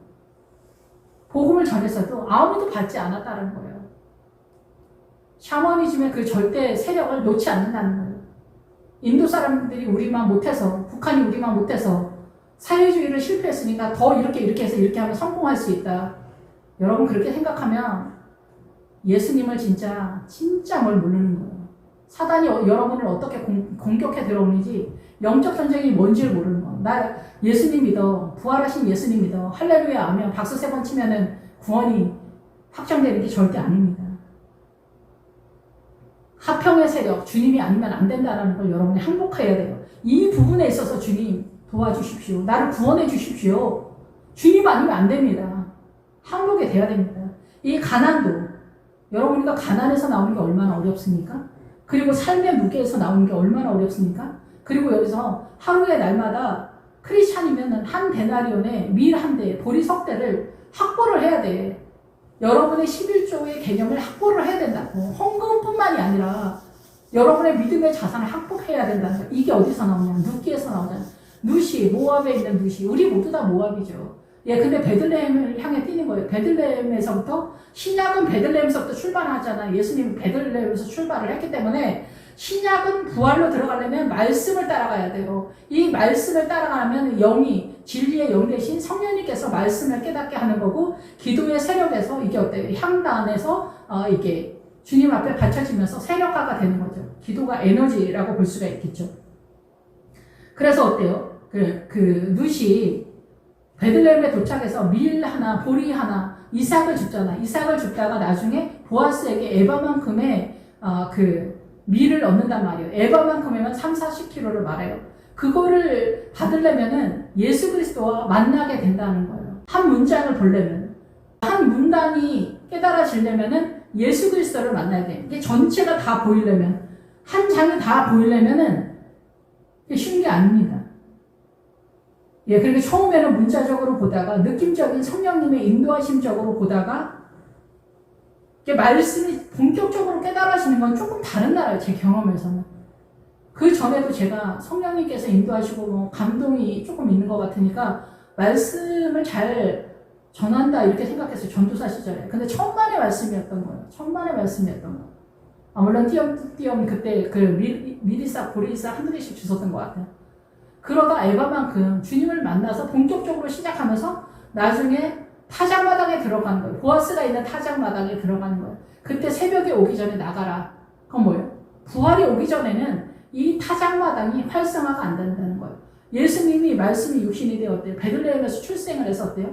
복음을 전했어도 아무도 받지 않았다는 거예요. 샤머니즘의 그 절대 세력을 놓지 않는다는 거예요. 인도 사람들이 우리만 못해서, 북한이 우리만 못해서 사회주의를 실패했으니까 더 이렇게 해서 이렇게 하면 성공할 수 있다. 여러분 그렇게 생각하면 예수님을 진짜 뭘 모르는 거예요. 사단이 여러분을 어떻게 공격해 들어오는지 영적 전쟁이 뭔지를 모르는 거예요. 나 예수님 믿어. 부활하신 예수님 믿어. 할렐루야 하면 박수 3번 치면은 구원이 확정되는 게 절대 아닙니다. 하평의 세력, 주님이 아니면 안 된다는 걸 여러분이 항복해야 돼요. 이 부분에 있어서 주님 도와주십시오. 나를 구원해 주십시오. 주님 아니면 안 됩니다. 항복이 돼야 됩니다. 이 가난도 여러분이가 가난에서 나오는 게 얼마나 어렵습니까? 그리고 삶의 무게에서 나오는 게 얼마나 어렵습니까? 그리고 여기서 하루에 날마다 크리스찬이면 한 데나리온에 밀 한 대, 보리 석 대를 확보를 해야 돼. 여러분의 11조의 개념을 확보를 해야 된다고. 헌금뿐만이 아니라 여러분의 믿음의 자산을 확보해야 된다는 거야. 이게 어디서 나오냐? 누기에서 나오잖아. 누시, 모압에 있는 누시. 우리 모두 다 모압이죠. 근데 베들레헴을 향해 뛰는 거예요. 베들레헴에서부터, 신약은 베들레헴에서부터 출발하잖아. 예수님은 베들레헴에서 출발을 했기 때문에 신약은 부활로 들어가려면 말씀을 따라가야 돼요. 이 말씀을 따라가면 영이, 진리의 영 대신 성령님께서 말씀을 깨닫게 하는 거고, 기도의 세력에서 이게 어때요? 향단에서 이게 주님 앞에 받쳐지면서 세력화가 되는 거죠. 기도가 에너지라고 볼 수가 있겠죠. 그래서 어때요? 룻이 베들레헴에 도착해서 밀 하나, 보리 하나, 이삭을 줍잖아. 이삭을 줍다가 나중에 보아스에게 에바만큼의 밀을 얻는단 말이에요. 에바만큼이면 30-40kg를 말해요. 그거를 받으려면은 예수 그리스도와 만나게 된다는 거예요. 한 문장을 보려면, 한 문단이 깨달아지려면은 예수 그리스도를 만나야 돼. 이게 전체가 다 보이려면, 한 장이 다 보이려면은 이게 쉬운 게 아닙니다. 그러니까 처음에는 문자적으로 보다가 느낌적인 성령님의 인도하심적으로 보다가 이게 말씀이 본격적으로 깨달아지는 건 조금 다른 나라예요. 제 경험에서는. 그 전에도 제가 성령님께서 인도하시고 감동이 조금 있는 것 같으니까 말씀을 잘 전한다 이렇게 생각했어요. 전도사 시절에. 근데 천만의 말씀이었던 거예요. 천만의 말씀이었던 거예요. 물론 띄엄띄엄 그때 미리싹 보리싹 한두 개씩 주셨던 것 같아요. 그러다 에바만큼 주님을 만나서 본격적으로 시작하면서 나중에 타작마당에 들어가는 거예요. 보아스가 있는 타작마당에 들어가는 거예요. 그때 새벽에 오기 전에 나가라. 그건 뭐예요? 부활이 오기 전에는 이 타작마당이 활성화가 안 된다는 거예요. 예수님이 말씀이 육신이 되어 어때요? 베들레헴에서 출생을 해서 어때요?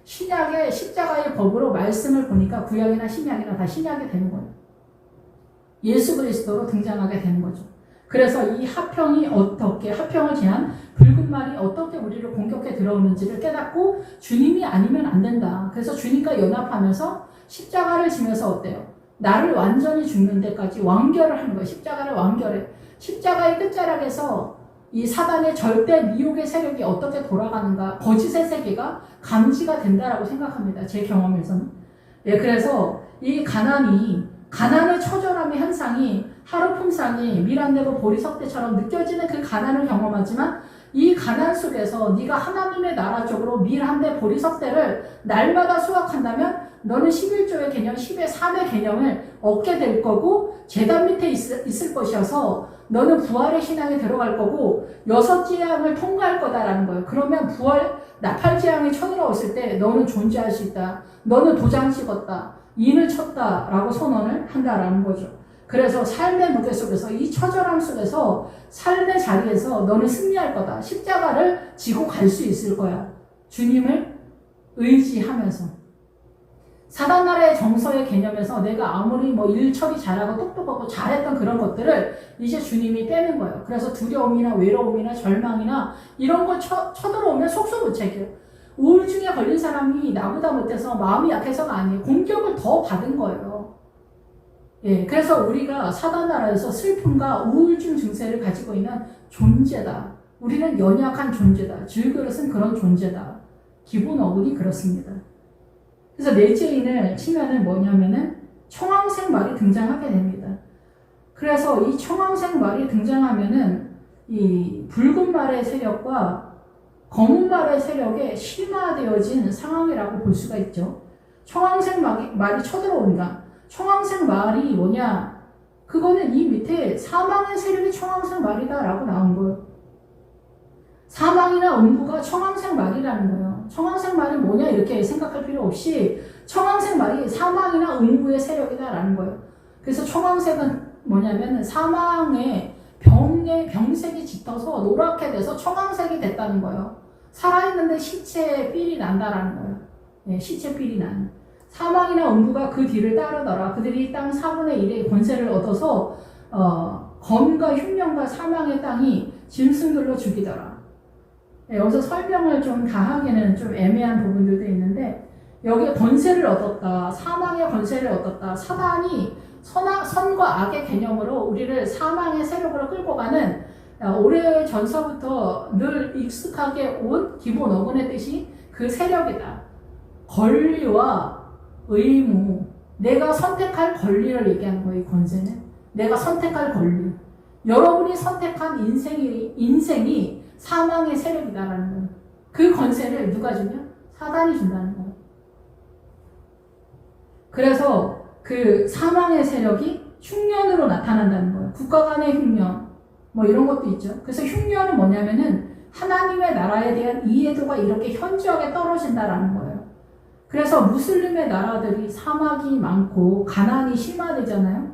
신약의 십자가의 법으로 말씀을 보니까 구약이나 신약이나 다 신약이 되는 거예요. 예수 그리스도로 등장하게 되는 거죠. 그래서 이 하평을 제한 붉은 말이 어떻게 우리를 공격해 들어오는지를 깨닫고 주님이 아니면 안 된다. 그래서 주님과 연합하면서 십자가를 지면서 어때요? 나를 완전히 죽는 데까지 완결을 하는 거예요. 십자가를 완결해. 십자가의 끝자락에서 이 사단의 절대 미혹의 세력이 어떻게 돌아가는가, 거짓의 세계가 감지가 된다라고 생각합니다. 제 경험에서는. 그래서 이 가난이 가난의 처절함의 현상이 하루 품상이 밀안되고 보리석대처럼 느껴지는 그 가난을 경험하지만 이 가난 속에서 네가 하나님의 나라 쪽으로 밀한대 보리석대를 날마다 수확한다면 너는 11조의 개념, 10의 3의 개념을 얻게 될 거고 제단 밑에 있을 것이어서 너는 부활의 신앙에 들어갈 거고 6재앙을 통과할 거다라는 거예요. 그러면 부활 나팔재앙이 쳐들어왔을 때 너는 존재할 수 있다. 너는 도장 찍었다. 인을 쳤다라고 선언을 한다라는 거죠. 그래서 삶의 무게 속에서 이 처절함 속에서 삶의 자리에서 너는 승리할 거다. 십자가를 지고 갈 수 있을 거야. 주님을 의지하면서. 사단 나라의 정서의 개념에서 내가 아무리 뭐 일 처리 잘하고 똑똑하고 잘했던 그런 것들을 이제 주님이 빼는 거예요. 그래서 두려움이나 외로움이나 절망이나 이런 거 쳐들어오면 속수무책이에요. 우울증에 걸린 사람이 나보다 못해서 마음이 약해서가 아니에요. 공격을 더 받은 거예요. 예, 그래서 우리가 사단 나라에서 슬픔과 우울증 증세를 가지고 있는 존재다. 우리는 연약한 존재다. 질그릇은 그런 존재다. 기본 어근이 그렇습니다. 그래서 넷째인을 치면은 뭐냐면은 청황색 말이 등장하게 됩니다. 그래서 이 청황색 말이 등장하면은 이 붉은 말의 세력과 검은 말의 세력에 심화되어진 상황이라고 볼 수가 있죠. 청황색 말이 쳐들어온다. 청황색 말이 뭐냐? 그거는 이 밑에 사망의 세력이 청황색 말이다라고 나온 거예요. 사망이나 음부가 청황색 말이라는 거예요. 청황색 말이 뭐냐 이렇게 생각할 필요 없이 청황색 말이 사망이나 음부의 세력이다라는 거예요. 그래서 청황색은 뭐냐면 사망의 병색이 짙어서 노랗게 돼서 청황색이 됐다는 거예요. 살아있는데 시체에 삘이 난다라는 거예요. 네, 시체 삘이 나는. 사망이나 음부가 그 뒤를 따르더라. 그들이 땅 4분의 1의 권세를 얻어서 검과 흉년과 사망의 땅이 짐승들로 죽이더라. 네, 여기서 설명을 좀 다 하기는 좀 애매한 부분들도 있는데 여기에 권세를 얻었다. 사망의 권세를 얻었다. 사단이 선과 악의 개념으로 우리를 사망의 세력으로 끌고 가는 오래 전서부터 늘 익숙하게 온 기본 어근의 뜻이 그 세력이다. 권리와 의무, 내가 선택할 권리를 얘기하는 거예요. 이 권세는 내가 선택할 권리. 여러분이 선택한 인생이 사망의 세력이다라는 거예요. 그 권세를 누가 주냐? 사단이 준다는 거예요. 그래서 그 사망의 세력이 흉년으로 나타난다는 거예요. 국가 간의 흉년, 뭐 이런 것도 있죠. 그래서 흉년은 뭐냐면은 하나님의 나라에 대한 이해도가 이렇게 현저하게 떨어진다라는 거예요. 그래서 무슬림의 나라들이 사막이 많고 가난이 심화되잖아요.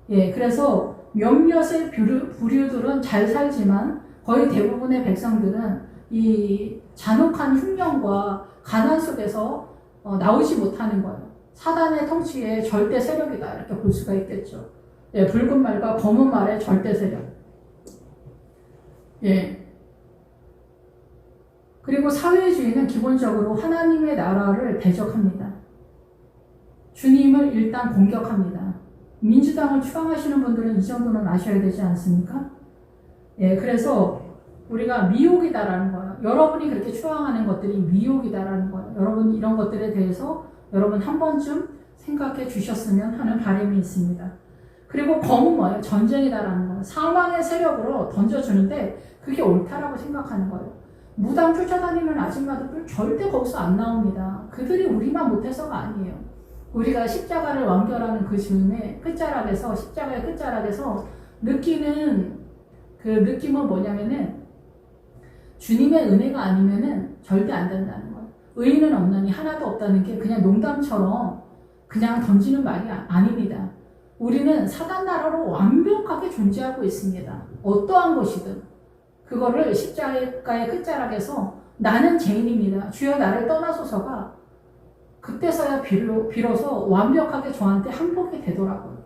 예, 그래서 몇몇의 부류들은 잘 살지만 거의 대부분의 백성들은 이 잔혹한 흉년과 가난 속에서 나오지 못하는 거예요. 사단의 통치의 절대 세력이다 이렇게 볼 수가 있겠죠. 예, 붉은 말과 검은 말의 절대 세력. 예. 그리고 사회주의는 기본적으로 하나님의 나라를 대적합니다. 주님을 일단 공격합니다. 민주당을 추앙하시는 분들은 이 정도는 아셔야 되지 않습니까? 예, 그래서 우리가 미혹이다라는 거예요. 여러분이 그렇게 추앙하는 것들이 미혹이다라는 거예요. 여러분 이런 것들에 대해서 여러분 한 번쯤 생각해 주셨으면 하는 바람이 있습니다. 그리고 검은 뭐예요? 전쟁이다라는 거예요. 사망의 세력으로 던져주는데 그게 옳다라고 생각하는 거예요. 무당 쫓아다니는 아줌마들 절대 거기서 안 나옵니다. 그들이 우리만 못해서가 아니에요. 우리가 십자가를 완결하는 그 즈음에 끝자락에서 십자가의 끝자락에서 느끼는 그 느낌은 뭐냐면은 주님의 은혜가 아니면은 절대 안 된다는 거예요. 의인은 없나니 하나도 없다는 게 그냥 농담처럼 그냥 던지는 말이 아닙니다. 우리는 사단 나라로 완벽하게 존재하고 있습니다. 어떠한 것이든. 그거를 십자가의 끝자락에서 나는 죄인입니다. 주여 나를 떠나소서가 그때서야 비로소 완벽하게 저한테 항복이 되더라고요.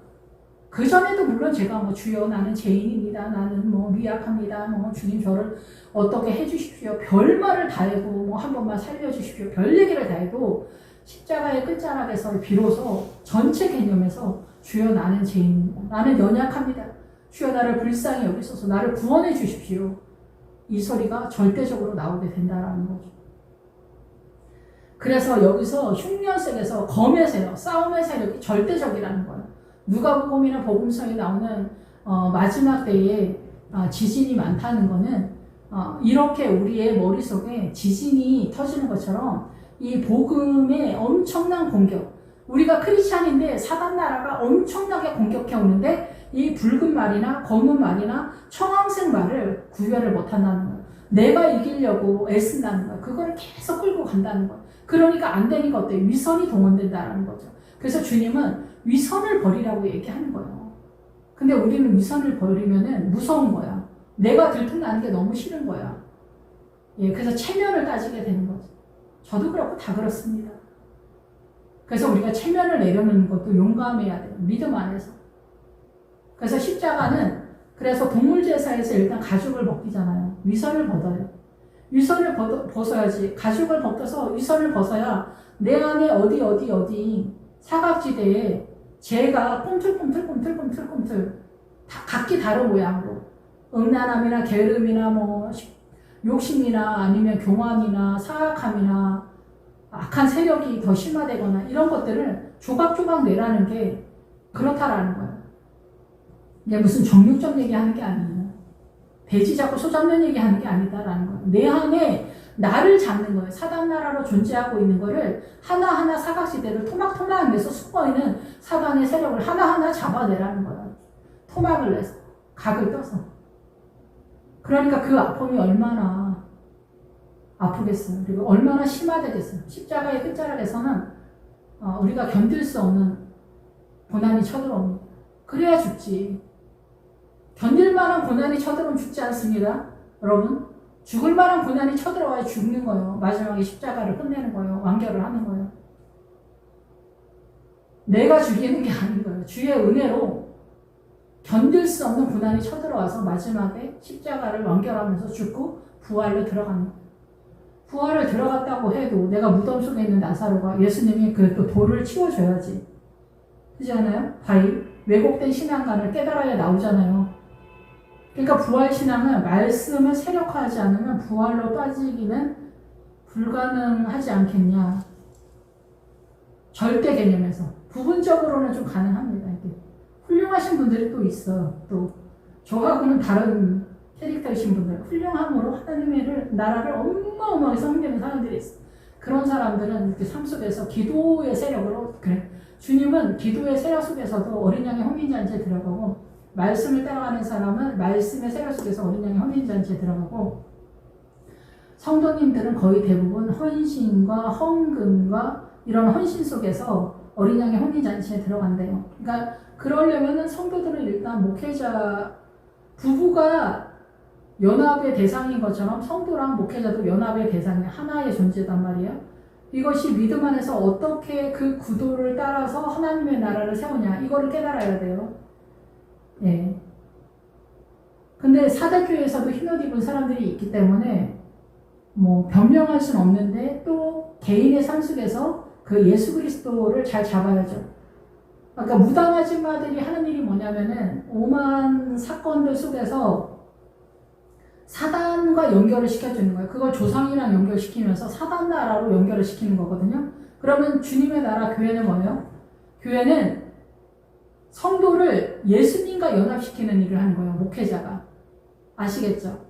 그전에도 물론 제가 뭐 주여 나는 죄인입니다. 나는 뭐 미약합니다. 뭐 주님 저를 어떻게 해주십시오. 별말을 다 해도 뭐 한 번만 살려주십시오. 별 얘기를 다 해도 십자가의 끝자락에서 비로소 전체 개념에서 주여 나는 죄인입니다. 나는 연약합니다. 주여 나를 불쌍히 여기소서 나를 구원해 주십시오. 이 소리가 절대적으로 나오게 된다라는 거죠. 그래서 여기서 흉년색에서 검의 세력, 싸움의 세력이 절대적이라는 거예요. 누가복음이나 복음서에 나오는 마지막 때에 지진이 많다는 거는 이렇게 우리의 머릿속에 지진이 터지는 것처럼 이 복음의 엄청난 공격, 우리가 크리스찬인데 사단 나라가 엄청나게 공격해 오는데 이 붉은 말이나 검은 말이나 청황색 말을 구별을 못한다는 거예요. 내가 이기려고 애쓴다는 거예요. 그걸 계속 끌고 간다는 거예요. 그러니까 안 되니까 어때요? 위선이 동원된다는 거죠. 그래서 주님은 위선을 버리라고 얘기하는 거예요. 근데 우리는 위선을 버리면은 무서운 거야. 내가 들통나는 게 너무 싫은 거야. 예, 그래서 체면을 따지게 되는 거죠. 저도 그렇고 다 그렇습니다. 그래서 우리가 체면을 내려놓는 것도 용감해야 돼요. 믿음 안에서. 그래서 십자가는 그래서 동물제사에서 일단 가죽을 벗기잖아요. 위선을 벗어요. 위선을 벗어야지. 가죽을 벗겨서 위선을 벗어야 내 안에 어디 사각지대에 죄가 꿈틀꿈틀 다 각기 다른 모양으로 음란함이나 게으름이나 뭐 욕심이나 아니면 교만이나 사악함이나 악한 세력이 더 심화되거나 이런 것들을 조각조각 내라는 게 그렇다라는 거예요. 이게 무슨 정육점 얘기하는 게 아니에요. 돼지 잡고 소 잡는 얘기하는 게 아니다라는 거예요. 내 안에 나를 잡는 거예요. 사단 나라로 존재하고 있는 거를 하나하나 사각지대를 토막토막 내서 숨어있는 사단의 세력을 하나하나 잡아내라는 거예요. 토막을 내서 각을 떠서. 그러니까 그 아픔이 얼마나 아프겠어요. 그리고 얼마나 심화되겠어요. 십자가의 끝자락에서는 우리가 견딜 수 없는 고난이 쳐들어옵니다. 그래야 죽지. 견딜 만한 고난이 쳐들어오면 죽지 않습니다. 여러분, 죽을 만한 고난이 쳐들어와야 죽는 거예요. 마지막에 십자가를 끝내는 거예요. 완결을 하는 거예요. 내가 죽이는 게 아닌 거예요. 주의 은혜로 견딜 수 없는 고난이 쳐들어와서 마지막에 십자가를 완결하면서 죽고 부활로 들어가는 거예요. 부활을 들어갔다고 해도 내가 무덤 속에 있는 나사로가 예수님이 그래도 돌을 치워줘야지. 그렇지 않아요? 바위, 왜곡된 신앙관을 깨달아야 나오잖아요. 그러니까 부활 신앙은 말씀을 세력화하지 않으면 부활로 빠지기는 불가능하지 않겠냐. 절대 개념에서. 부분적으로는 좀 가능합니다. 이게. 훌륭하신 분들이 또 있어요. 또 저하고는 다른 캐릭터이신 분들, 훌륭함으로 하나님의 나라를 어마어마하게 섬기는 사람들이 있어요. 그런 사람들은 이렇게 삶 속에서 기도의 세력으로, 그래. 주님은 기도의 세력 속에서도 어린 양의 혼인잔치에 들어가고, 말씀을 따라가는 사람은 말씀의 세력 속에서 어린 양의 혼인잔치에 들어가고, 성도님들은 거의 대부분 헌신과 헌금과 이런 헌신 속에서 어린 양의 혼인잔치에 들어간대요. 그러니까 그러려면은 성도들은 일단 목회자, 부부가 연합의 대상인 것처럼 성도랑 목회자도 연합의 대상이 하나의 존재단 말이에요. 이것이 믿음 안에서 어떻게 그 구도를 따라서 하나님의 나라를 세우냐, 이거를 깨달아야 돼요. 예. 근데 사대교회에서도 흰옷 입은 사람들이 있기 때문에 뭐 변명할 수는 없는데 또 개인의 삶 속에서 그 예수 그리스도를 잘 잡아야죠. 그러니까 무당 아줌마들이 하는 일이 뭐냐면은 오만 사건들 속에서 사단과 연결을 시켜주는 거예요. 그걸 조상이랑 연결시키면서 사단 나라로 연결을 시키는 거거든요. 그러면 주님의 나라 교회는 뭐예요? 교회는 성도를 예수님과 연합시키는 일을 하는 거예요. 목회자가. 아시겠죠?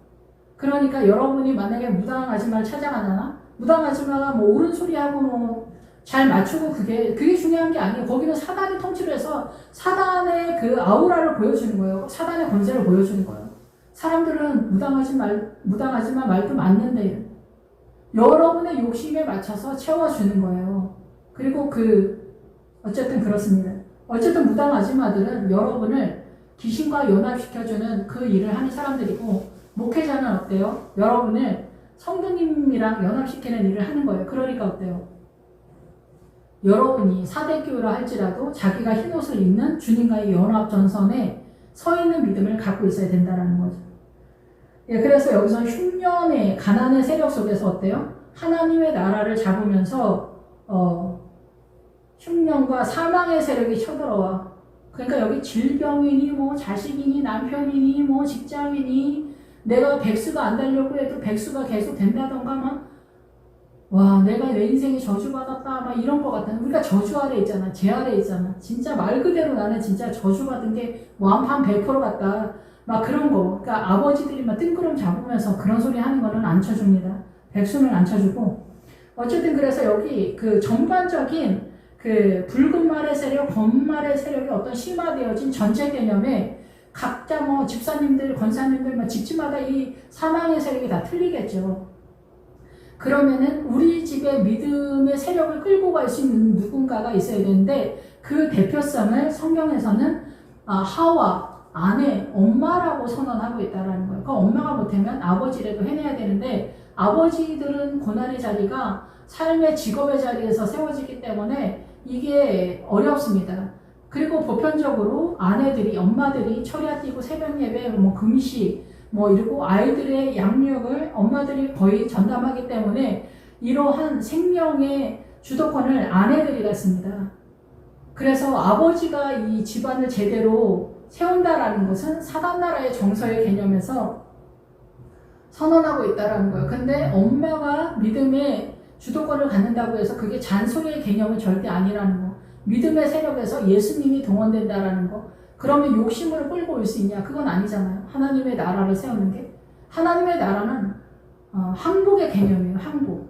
그러니까 여러분이 만약에 무당 아줌마를 찾아가잖아? 무당 아줌마가 뭐 옳은 소리하고 뭐 잘 맞추고 그게 중요한 게 아니에요. 거기는 사단이 통치를 해서 사단의 그 아우라를 보여주는 거예요. 사단의 권세를 보여주는 거예요. 사람들은 무당하지만 말도 맞는데 여러분의 욕심에 맞춰서 채워주는 거예요. 그리고 어쨌든 그렇습니다. 어쨌든 무당 아줌마들은 여러분을 귀신과 연합시켜주는 그 일을 하는 사람들이고, 목회자는 어때요? 여러분을 성도님이랑 연합시키는 일을 하는 거예요. 그러니까 어때요? 여러분이 사대교회라 할지라도 자기가 흰옷을 입는 주님과의 연합전선에 서 있는 믿음을 갖고 있어야 된다는 거죠. 예, 그래서 여기서 흉년의 가난의 세력 속에서 어때요? 하나님의 나라를 잡으면서 흉년과 사망의 세력이 쳐들어와. 그러니까 여기 질병이니 뭐 자식이니 남편이니 뭐 직장이니 내가 백수가 안 되려고 해도 백수가 계속 된다던가 막 와, 내가 내 인생에 저주받았다, 막 이런 거 같은. 우리가 저주 아래 있잖아. 죄 아래 있잖아. 진짜 말 그대로 나는 진짜 저주받은 게 완판 100% 같다. 막 그런 거. 그러니까 아버지들이 막 뜬구름 잡으면서 그런 소리 하는 거는 안 쳐줍니다. 백수는 안 쳐주고. 어쨌든 그래서 여기 그 전반적인 그 붉은 말의 세력, 검은 말의 세력이 어떤 심화되어진 전체 개념에 각자 뭐 집사님들, 권사님들, 뭐 집집마다 이 사망의 세력이 다 틀리겠죠. 그러면은 우리 집에 믿음의 세력을 끌고 갈 수 있는 누군가가 있어야 되는데 그 대표성을 성경에서는 하와, 아내, 엄마라고 선언하고 있다는 거예요. 그 엄마가 못하면 아버지라도 해내야 되는데 아버지들은 고난의 자리가 삶의 직업의 자리에서 세워지기 때문에 이게 어렵습니다. 그리고 보편적으로 아내들이, 엄마들이 철야 뛰고 새벽 예배, 뭐 금식, 뭐 이러고 아이들의 양육을 엄마들이 거의 전담하기 때문에 이러한 생명의 주도권을 아내들이 갖습니다. 그래서 아버지가 이 집안을 제대로 세운다라는 것은 사단나라의 정서의 개념에서 선언하고 있다라는 거예요. 근데 엄마가 믿음의 주도권을 갖는다고 해서 그게 잔소리의 개념은 절대 아니라는 거. 믿음의 세력에서 예수님이 동원된다라는 거. 그러면 욕심으로 끌고 올 수 있냐? 그건 아니잖아요. 하나님의 나라를 세우는 게. 하나님의 나라는 항복의 개념이에요. 항복.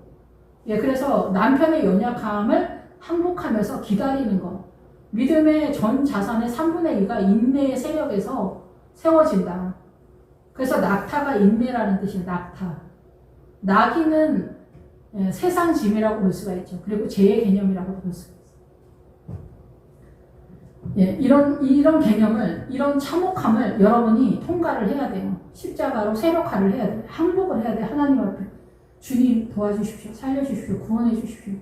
예, 그래서 남편의 연약함을 항복하면서 기다리는 거. 믿음의 전 자산의 3분의 2가 인내의 세력에서 세워진다. 그래서 낙타가 인내라는 뜻이에요. 낙타. 낙이는 세상 짐이라고 볼 수가 있죠. 그리고 죄의 개념이라고도 볼 수가 있어요. 예, 이런 개념을, 이런 참혹함을 여러분이 통과를 해야 돼요. 십자가로 세력화를 해야 돼요. 항복을 해야 돼요. 하나님 앞에. 주님 도와주십시오. 살려주십시오. 구원해 주십시오.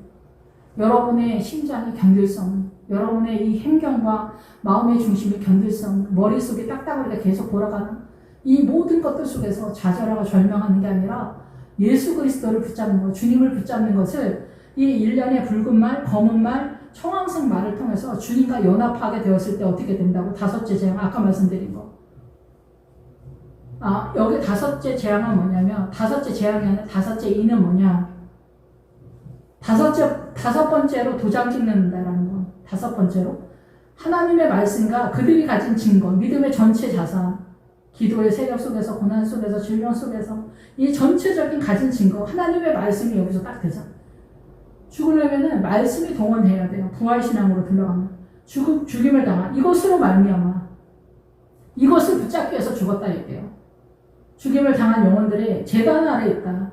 여러분의 심장이 견딜 수 없는, 여러분의 이 행경과 마음의 중심이 견딜 수 없는, 머릿속이 딱딱하게 계속 돌아가는 이 모든 것들 속에서 좌절하고 절망하는 게 아니라 예수 그리스도를 붙잡는 것, 주님을 붙잡는 것을 이 일련의 붉은 말, 검은 말, 청황색 말을 통해서 주님과 연합하게 되었을 때 어떻게 된다고? 다섯째 재앙, 아까 말씀드린 거. 여기 다섯째 재앙은 뭐냐면, 다섯째 재앙이 아니라 다섯째 이는 뭐냐? 다섯 번째로 도장 찍는다라는 거. 다섯 번째로. 하나님의 말씀과 그들이 가진 증거, 믿음의 전체 자산, 기도의 세력 속에서, 고난 속에서, 질병 속에서, 이 전체적인 가진 증거, 하나님의 말씀이 여기서 딱 되잖아. 죽으려면은 말씀이 동원돼야 돼요. 부활신앙으로 들어가면. 죽임을 당한 이것으로 말미암아. 이것을 붙잡기 위해서 죽었다 이게요. 죽임을 당한 영혼들이 제단 아래 있다.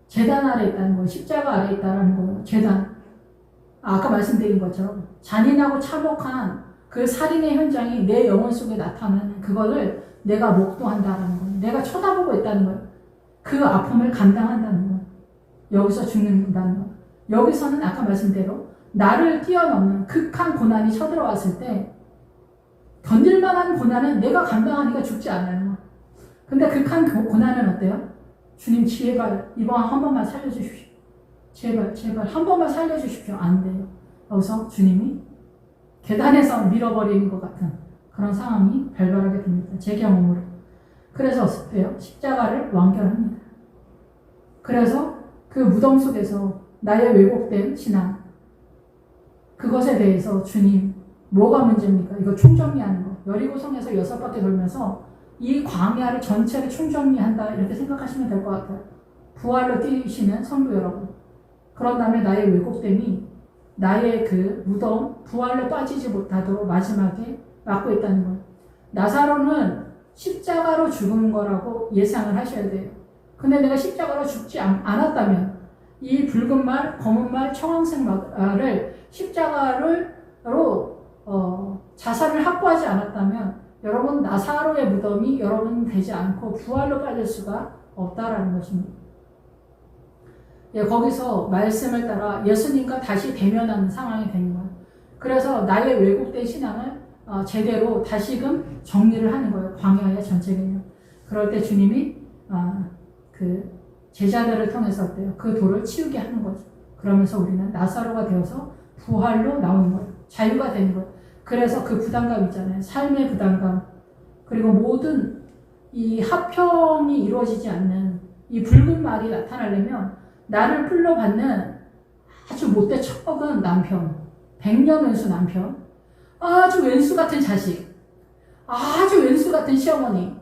제단 아래 있다는 거예요. 십자가 아래 있다는 거예요. 제단. 아까 말씀드린 것처럼 잔인하고 참혹한 그 살인의 현장이 내 영혼 속에 나타나는 그거를 내가 목도한다는 거예요. 내가 쳐다보고 있다는 거예요. 그 아픔을 감당한다는 거예요. 여기서 죽는다는 거예요. 여기서는 아까 말씀대로 나를 뛰어넘는 극한 고난이 쳐들어왔을 때 견딜만한 고난은 내가 감당하니까 죽지 않아요. 근데 극한 고난은 어때요? 주님 제발 이번 한 번만 살려주십시오. 제발 한 번만 살려주십시오. 안 돼요. 여기서 주님이 계단에서 밀어버리는 것 같은 그런 상황이 발발하게 됩니다. 제 경험으로. 그래서 어때요? 십자가를 완결합니다. 그래서 그 무덤 속에서 나의 왜곡된 신앙, 그것에 대해서 주님 뭐가 문제입니까? 이거 총정리하는 거. 여리고성에서 6바퀴 돌면서 이 광야를 전체를 총정리한다 이렇게 생각하시면 될 것 같아요. 부활로 뛰시는 성도 여러분. 그런 다음에 나의 왜곡됨이 나의 그 무덤, 부활로 빠지지 못하도록 마지막에 막고 있다는 거예요. 나사로는 십자가로 죽은 거라고 예상을 하셔야 돼요. 근데 내가 십자가로 죽지 않았다면 이 붉은 말, 검은 말, 청황색 말을 십자가로 자산을 확보하지 않았다면 여러분 나사로의 무덤이 여러분 되지 않고 부활로 빠질 수가 없다라는 것입니다. 예, 거기서 말씀을 따라 예수님과 다시 대면하는 상황이 된 거예요. 그래서 나의 왜곡된 신앙을 제대로 다시금 정리를 하는 거예요. 광야의 전체 개념. 그럴 때 주님이 그 제자들을 통해서 어때요? 그 돌을 치우게 하는 거죠. 그러면서 우리는 나사로가 되어서 부활로 나오는 거예요. 자유가 되는 거예요. 그래서 그 부담감 있잖아요. 삶의 부담감. 그리고 모든 이 합평이 이루어지지 않는 이 붉은 말이 나타나려면 나를 풀러받는 아주 못돼 처먹은 남편, 백년 왼수 남편, 아주 왼수 같은 자식, 아주 왼수 같은 시어머니,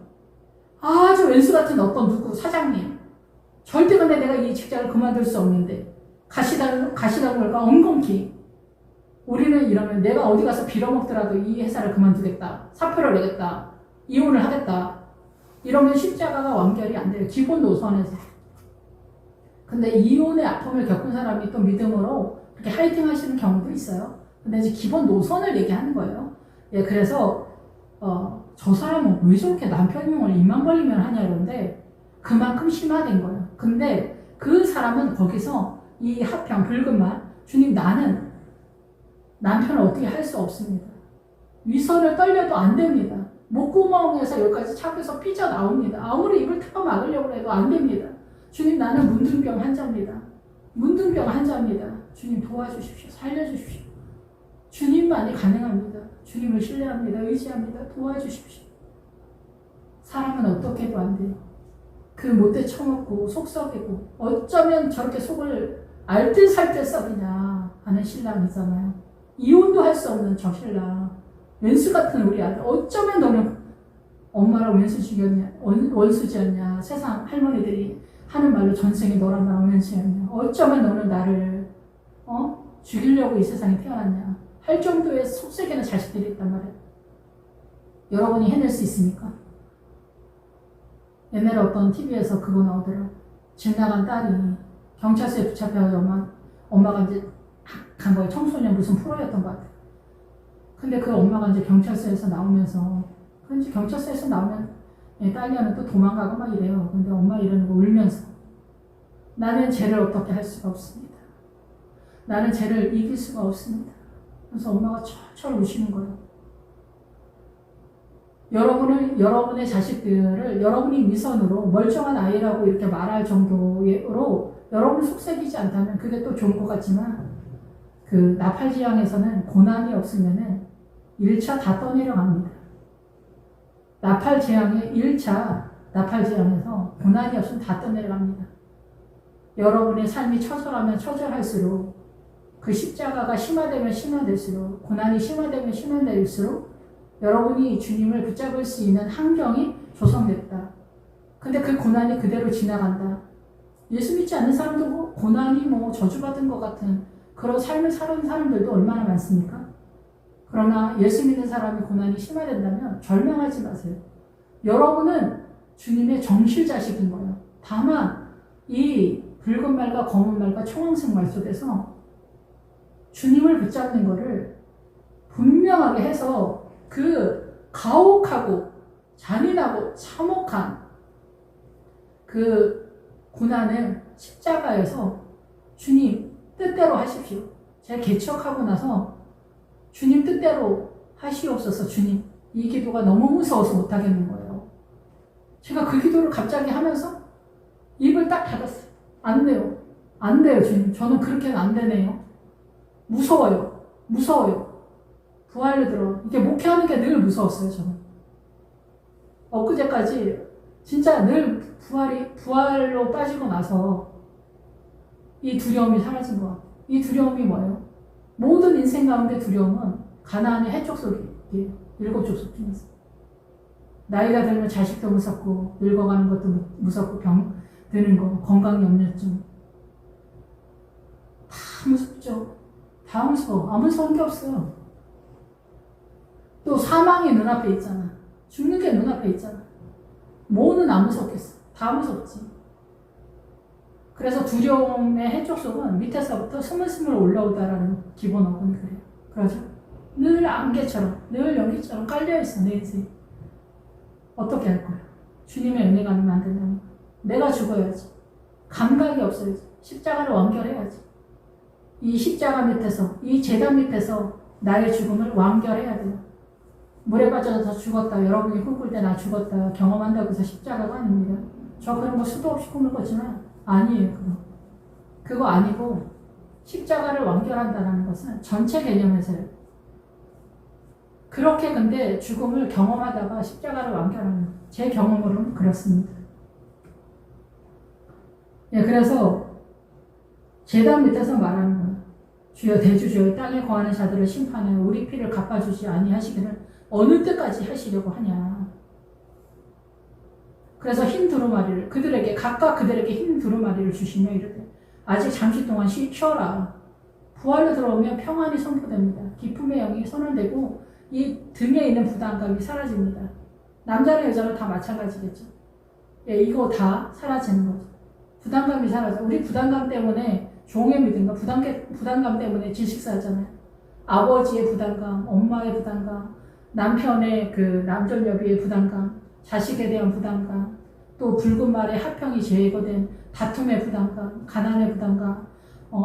아주 왼수 같은 어떤 누구 사장님, 절대 근데 내가 이 직장을 그만둘 수 없는데 가시다물과 엉겅퀴 우리는 이러면 내가 어디 가서 빌어먹더라도 이 회사를 그만두겠다, 사표를 내겠다, 이혼을 하겠다, 이러면 십자가가 완결이 안 돼요. 기본 노선에서. 근데 이혼의 아픔을 겪은 사람이 또 믿음으로 그렇게 화이팅 하시는 경우도 있어요. 근데 이제 기본 노선을 얘기하는 거예요. 예, 그래서 저 사람은 왜 저렇게 남편 용을 입만 벌리면 하냐 이런데 그만큼 심화된 거예요. 근데 그 사람은 거기서 이 하평 붉은 말, 주님 나는 남편을 어떻게 할 수 없습니다. 위선을 떨려도 안 됩니다. 목구멍에서 여기까지 차에서 삐져나옵니다. 아무리 입을 탁 막으려고 해도 안 됩니다. 주님 나는 문둥병 환자입니다. 문둥병 환자입니다. 주님 도와주십시오. 살려주십시오. 주님만이 가능합니다. 주님을 신뢰합니다. 의지합니다. 도와주십시오. 사람은 어떻게 해도 안 돼요. 그 못돼 처먹고 속썩이고 어쩌면 저렇게 속을 알뜰살뜰 썩이냐 하는 신랑이잖아요. 이혼도 할 수 없는 저 신랑. 왼수 같은 우리 아들. 어쩌면 너는 엄마랑 원수지였냐. 세상 할머니들이 하는 말로 전생에 너랑 나랑 왼수였냐. 어쩌면 너는 나를 죽이려고 이 세상에 태어났냐. 할 정도의 속썩이는 자식들이 있단 말이에요. 여러분이 해낼 수 있습니까? 옛날에 어떤 TV에서 그거 나오더라고. 집 나간 딸이 경찰서에 붙잡혀서 엄마가 이제 간 거예요. 청소년 무슨 프로였던 것 같아요. 근데 그 엄마가 이제 경찰서에서 나오면서, 그런지 경찰서에서 나오면 딸려는 또 도망가고 막 이래요. 근데 엄마 이러는 거 울면서 나는 쟤를 어떻게 할 수가 없습니다. 나는 쟤를 이길 수가 없습니다. 그래서 엄마가 철철 우시는 거예요. 여러분의 자식들을 여러분이 위선으로 멀쩡한 아이라고 이렇게 말할 정도로 여러분을 속삭이지 않다면 그게 또 좋은 것 같지만 그 나팔지향에서는 고난이 없으면은 1차 다 떠내려갑니다. 나팔지향의 1차 나팔지향에서 고난이 없으면 다 떠내려갑니다. 여러분의 삶이 처절하면 처절할수록 그 십자가가 심화되면 심화될수록 고난이 심화되면 심화될수록 여러분이 주님을 붙잡을 수 있는 환경이 조성됐다. 근데 그 고난이 그대로 지나간다. 예수 믿지 않는 사람도 고난이 저주받은 것 같은 그런 삶을 사는 사람들도 얼마나 많습니까? 그러나 예수 믿는 사람이 고난이 심화된다면 절망하지 마세요. 여러분은 주님의 정실 자식인 거예요. 다만 이 붉은 말과 검은 말과 청황색 말 속에서 주님을 붙잡는 거를 분명하게 해서 그 가혹하고 잔인하고 참혹한 그 고난을 십자가에서 주님 뜻대로 하십시오. 제가 개척하고 나서 주님 뜻대로 하시옵소서. 주님 이 기도가 너무 무서워서 못하겠는 거예요. 제가 그 기도를 갑자기 하면서 입을 딱 닫았어요. 안 돼요. 안 돼요 주님. 저는 그렇게는 안 되네요. 무서워요. 부활로 들어. 이게 목회하는 게 늘 무서웠어요, 저는. 엊그제까지 진짜 늘 부활로 빠지고 나서 이 두려움이 사라진 것 같아요. 이 두려움이 뭐예요? 모든 인생 가운데 두려움은 가나안의 해족속이에요. 7족속 중에서. 나이가 들면 자식도 무섭고, 늙어가는 것도 무섭고, 병 드는 거, 건강염려증. 다 무섭죠. 다 무서워. 아무 무서운 게 없어요. 또 사망이 눈앞에 있잖아. 죽는 게 눈앞에 있잖아. 뭐는 안 무섭겠어. 다 무섭지. 그래서 두려움의 해족속은 밑에서부터 스물스물 올라오다라는 기본 어근이 그래요. 그러죠? 늘 안개처럼, 늘 연기처럼 깔려있어, 내 인생. 어떻게 할 거야? 주님의 은혜가 아니면 안 된다는 거야. 내가 죽어야지. 감각이 없어야지. 십자가를 완결해야지. 이 십자가 밑에서, 이 제단 밑에서 나의 죽음을 완결해야 돼요. 물에 빠져서 죽었다. 여러분이 꿈꿀 때 나 죽었다. 경험한다고 해서 십자가가 아닙니다. 저 그런 거 수도 없이 꿈을 꿨지만 아니에요. 그거 아니고 십자가를 완결한다는 것은 전체 개념에서요. 그렇게 근데 죽음을 경험하다가 십자가를 완결하는 제 경험으로는 그렇습니다. 예, 그래서 제단 밑에서 말하는 거예요. 주여 대주주여 땅에 거하는 자들을 심판하여 우리 피를 갚아주지 아니하시기를 어느 때까지 하시려고 하냐. 그래서 흰 두루마리를 그들에게 각각 그들에게 흰 두루마리를 주시며 이르되 아직 잠시 동안 쉬어라. 부활로 들어오면 평안이 선포됩니다. 기쁨의 영이 선언되고 이 등에 있는 부담감이 사라집니다. 남자나 여자나 다 마찬가지겠죠. 예, 이거 다 사라지는 거죠. 부담감이 사라져. 우리 부담감 때문에 종의 믿음과 부담감 때문에 질식사하잖아요. 아버지의 부담감, 엄마의 부담감, 남편의 그 남존여비의 부담감, 자식에 대한 부담감, 또 붉은 말에 하평이 제거된 다툼의 부담감, 가난의 부담감,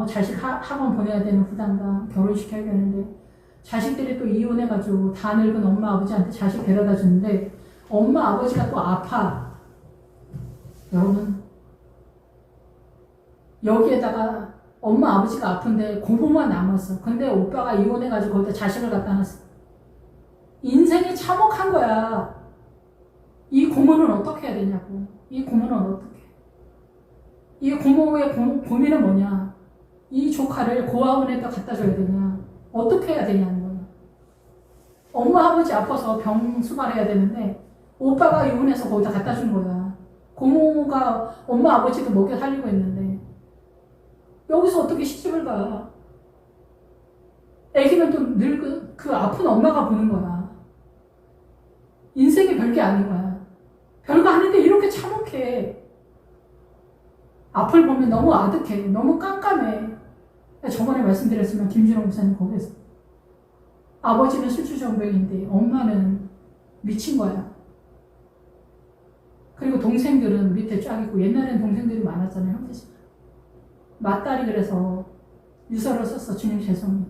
자식 학원 보내야 되는 부담감, 결혼시켜야 되는데 자식들이 또 이혼해가지고 다 늙은 엄마 아버지한테 자식 데려다 주는데 엄마 아버지가 또 아파. 여러분 여기에다가 엄마 아버지가 아픈데 고모만 남았어. 근데 오빠가 이혼해가지고 거기다 자식을 갖다 놨어. 인생이 참혹한 거야. 이 고모는 어떻게 해야 되냐고. 이 고모는 어떻게 해. 이 고모의 고민은 뭐냐. 이 조카를 고아원에다 갖다 줘야 되냐. 어떻게 해야 되냐는 거야. 엄마 아버지 아파서 병 수발해야 되는데 오빠가 이혼해서 거기다 갖다 준 거야. 고모가 엄마 아버지도 먹여 살리고 있는데 여기서 어떻게 시집을 가. 애기는 또 늙은 그 아픈 엄마가 보는 거야. 인생이 별게 아닌 거야. 별거 아닌데 이렇게 참혹해. 앞을 보면 너무 아득해. 너무 깜깜해. 저번에 말씀드렸지만 김준호 목사님 거기서 아버지는 술주정뱅인데 엄마는 미친 거야. 그리고 동생들은 밑에 쫙 있고 옛날엔 동생들이 많았잖아요. 형제집. 맏딸이 그래서 유서를 썼어. 주님 죄송해요.